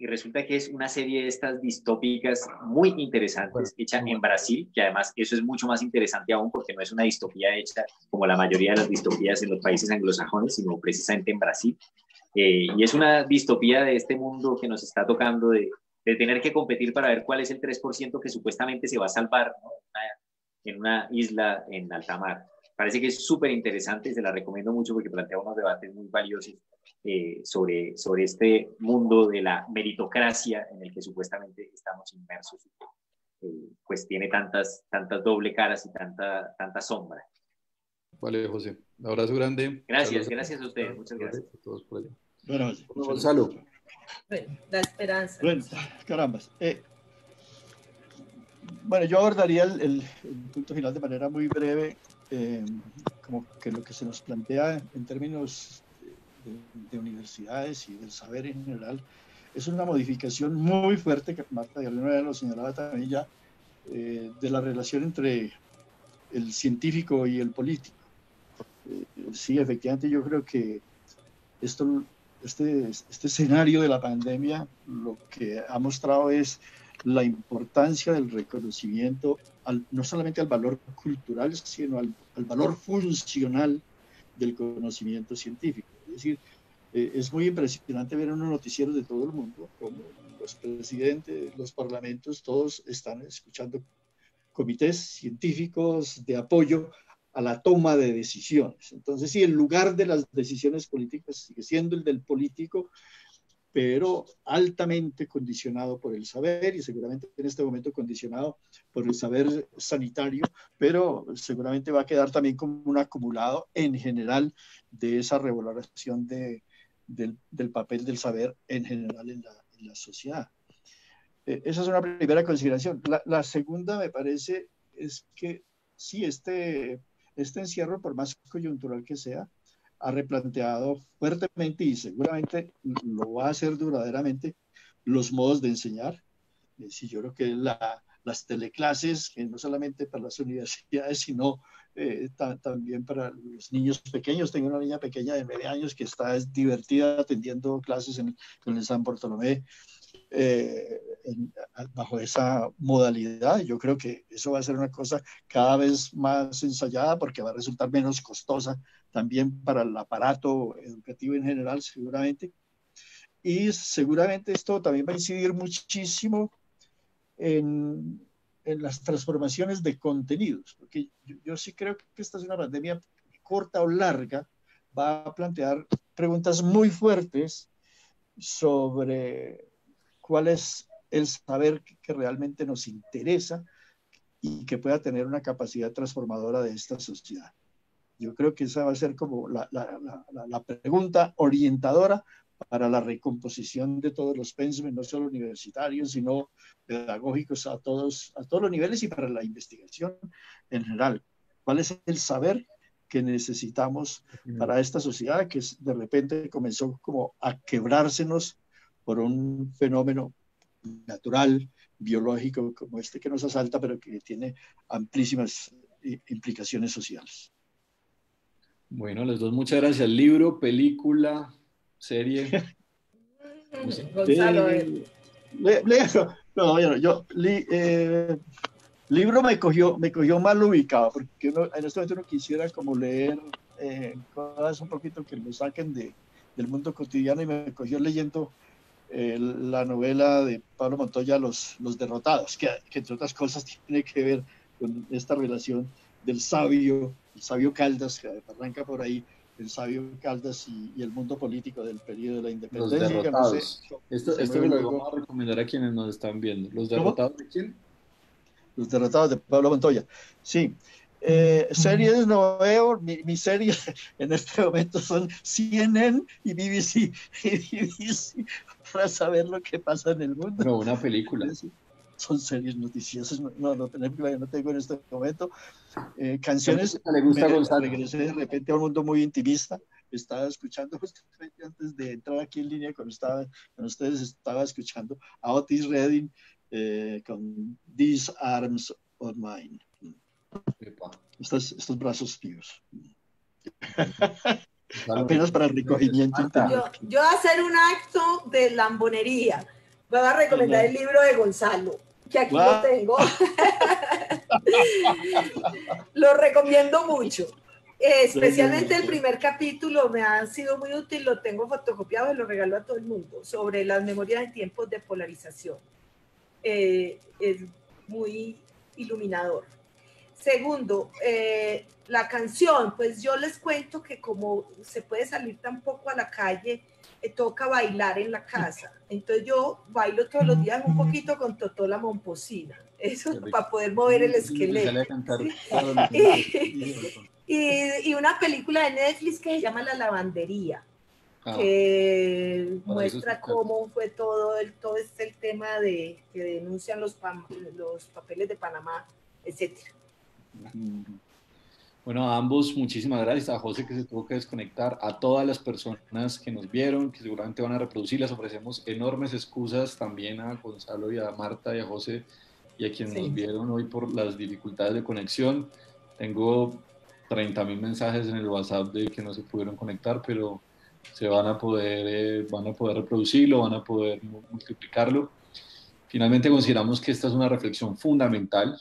Y resulta que es una serie de estas distópicas muy interesantes, hecha en Brasil, que además eso es mucho más interesante aún porque no es una distopía hecha como la mayoría de las distopías en los países anglosajones, sino precisamente en Brasil. Y es una distopía de este mundo que nos está tocando de tener que competir para ver cuál es el 3% que supuestamente se va a salvar, ¿no? En una isla en alta mar. Parece que es súper interesante, se la recomiendo mucho porque plantea unos debates muy valiosos sobre este mundo de la meritocracia en el que supuestamente estamos inmersos. Pues tiene tantas doble caras y tanta sombra. Vale, José. Un abrazo grande. Gracias a ustedes. Muchas gracias. A todos por allá. Bueno, Gonzalo. Bueno, la esperanza. Bueno, carambas. Bueno, yo abordaría el punto final de manera muy breve, como que lo que se nos plantea en términos de universidades y del saber en general es una modificación muy fuerte, que Marta Galeno lo señalaba también ya, de la relación entre el científico y el político. Sí, efectivamente, yo creo que este escenario de la pandemia lo que ha mostrado es la importancia del reconocimiento no solamente al valor cultural, sino al valor funcional del conocimiento científico. Es decir, es muy impresionante ver en unos noticieros de todo el mundo como los presidentes, los parlamentos, todos están escuchando comités científicos de apoyo a la toma de decisiones. Entonces, sí, el lugar de las decisiones políticas sigue siendo el del político, pero altamente condicionado por el saber y seguramente en este momento condicionado por el saber sanitario, pero seguramente va a quedar también como un acumulado en general de esa revaloración del papel del saber en general en la sociedad. Esa es una primera consideración. La segunda, me parece, es que sí, este encierro, por más coyuntural que sea, ha replanteado fuertemente y seguramente lo va a hacer duraderamente los modos de enseñar. Sí, yo creo que las teleclases, que no solamente para las universidades, sino también para los niños pequeños. Tengo una niña pequeña de 9 años que está divertida atendiendo clases con el San Bartolomé bajo esa modalidad. Yo creo que eso va a ser una cosa cada vez más ensayada porque va a resultar menos costosa también para el aparato educativo en general, seguramente. Y seguramente esto también va a incidir muchísimo en las transformaciones de contenidos, porque yo sí creo que esta es una pandemia corta o larga, va a plantear preguntas muy fuertes sobre cuál es el saber que realmente nos interesa y que pueda tener una capacidad transformadora de esta sociedad. Yo creo que esa va a ser como la pregunta orientadora para la recomposición de todos los pensamientos, no solo universitarios, sino pedagógicos a todos los niveles y para la investigación en general. ¿Cuál es el saber que necesitamos para esta sociedad que de repente comenzó como a quebrársenos por un fenómeno natural, biológico como este que nos asalta, pero que tiene amplísimas implicaciones sociales? Bueno, les doy muchas gracias. Libro, película, serie. Gonzalo, libro me cogió mal ubicado, porque en este momento uno quisiera como leer cosas un poquito que lo saquen del mundo cotidiano, y me cogió leyendo la novela de Pablo Montoya, Los Derrotados, que entre otras cosas tiene que ver con esta relación del sabio Caldas, que arranca por ahí, el sabio Caldas y el mundo político del periodo de la independencia. Los Derrotados. No sé, esto lo vamos a recomendar a quienes nos están viendo. ¿Los Derrotados de quién? Los Derrotados de Pablo Montoya. Sí. Series no veo, mi serie en este momento son CNN y BBC, para saber lo que pasa en el mundo. Pero una película. Son series noticiosas, no tengo en este momento. Canciones, ¿Le gusta a Gonzalo? Regresé de repente a un mundo muy intimista. Estaba escuchando justamente antes de entrar aquí en línea con ustedes, estaba escuchando a Otis Redding con These Arms of Mine. Estos brazos míos. Apenas para el recogimiento interior. Yo voy a hacer un acto de lambonería. Voy a recomendar el libro de Gonzalo, que aquí lo tengo. Lo recomiendo mucho. Especialmente el primer capítulo me ha sido muy útil, lo tengo fotocopiado y lo regalo a todo el mundo, sobre las memorias en tiempos de polarización. Es muy iluminador. Segundo, la canción, pues yo les cuento que como se puede salir tampoco a la calle, toca bailar en la casa. Entonces yo bailo todos los días un poquito con Totó la Momposina. Eso para poder mover el esqueleto. ¿Sí? Y una película de Netflix que se llama La Lavandería, que muestra cómo fue todo el tema de que denuncian los papeles de Panamá, etcétera. Bueno, a ambos muchísimas gracias, a José que se tuvo que desconectar, a todas las personas que nos vieron, que seguramente van a reproducir, les ofrecemos enormes excusas también a Gonzalo y a Marta y a José y a quienes nos vieron hoy por las dificultades de conexión. Tengo 30.000 mensajes en el WhatsApp de que no se pudieron conectar, pero se van a poder reproducirlo, van a poder multiplicarlo. Finalmente consideramos que esta es una reflexión fundamental.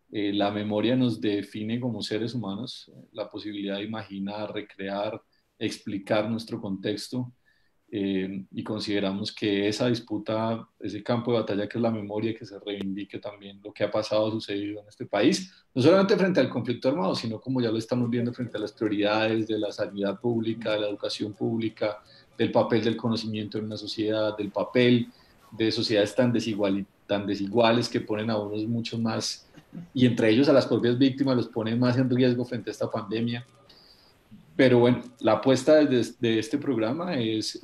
La memoria nos define como seres humanos, la posibilidad de imaginar, recrear, explicar nuestro contexto, y consideramos que esa disputa, ese campo de batalla que es la memoria, que se reivindique también lo que ha pasado, sucedido en este país, no solamente frente al conflicto armado, sino como ya lo estamos viendo frente a las prioridades de la sanidad pública, de la educación pública, del papel del conocimiento en una sociedad, del papel de sociedades tan desiguales que ponen a unos mucho más, y entre ellos a las propias víctimas los pone más en riesgo frente a esta pandemia. Pero bueno, la apuesta de este programa es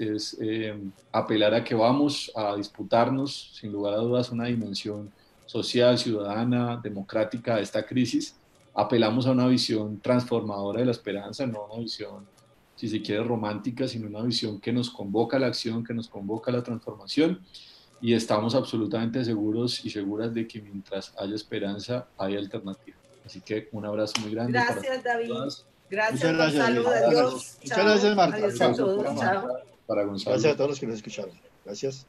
apelar a que vamos a disputarnos, sin lugar a dudas, una dimensión social, ciudadana, democrática de esta crisis. Apelamos a una visión transformadora de la esperanza, no una visión, si se quiere, romántica, sino una visión que nos convoca a la acción, que nos convoca a la transformación. Y estamos absolutamente seguros y seguras de que mientras haya esperanza, hay alternativa. Así que un abrazo muy grande. Gracias, David. Todas. Gracias, Gonzalo. Adiós. Muchas gracias, Marta. Adiós a todos. Chao. Para Gonzalo. Gracias a todos los que nos escucharon. Gracias.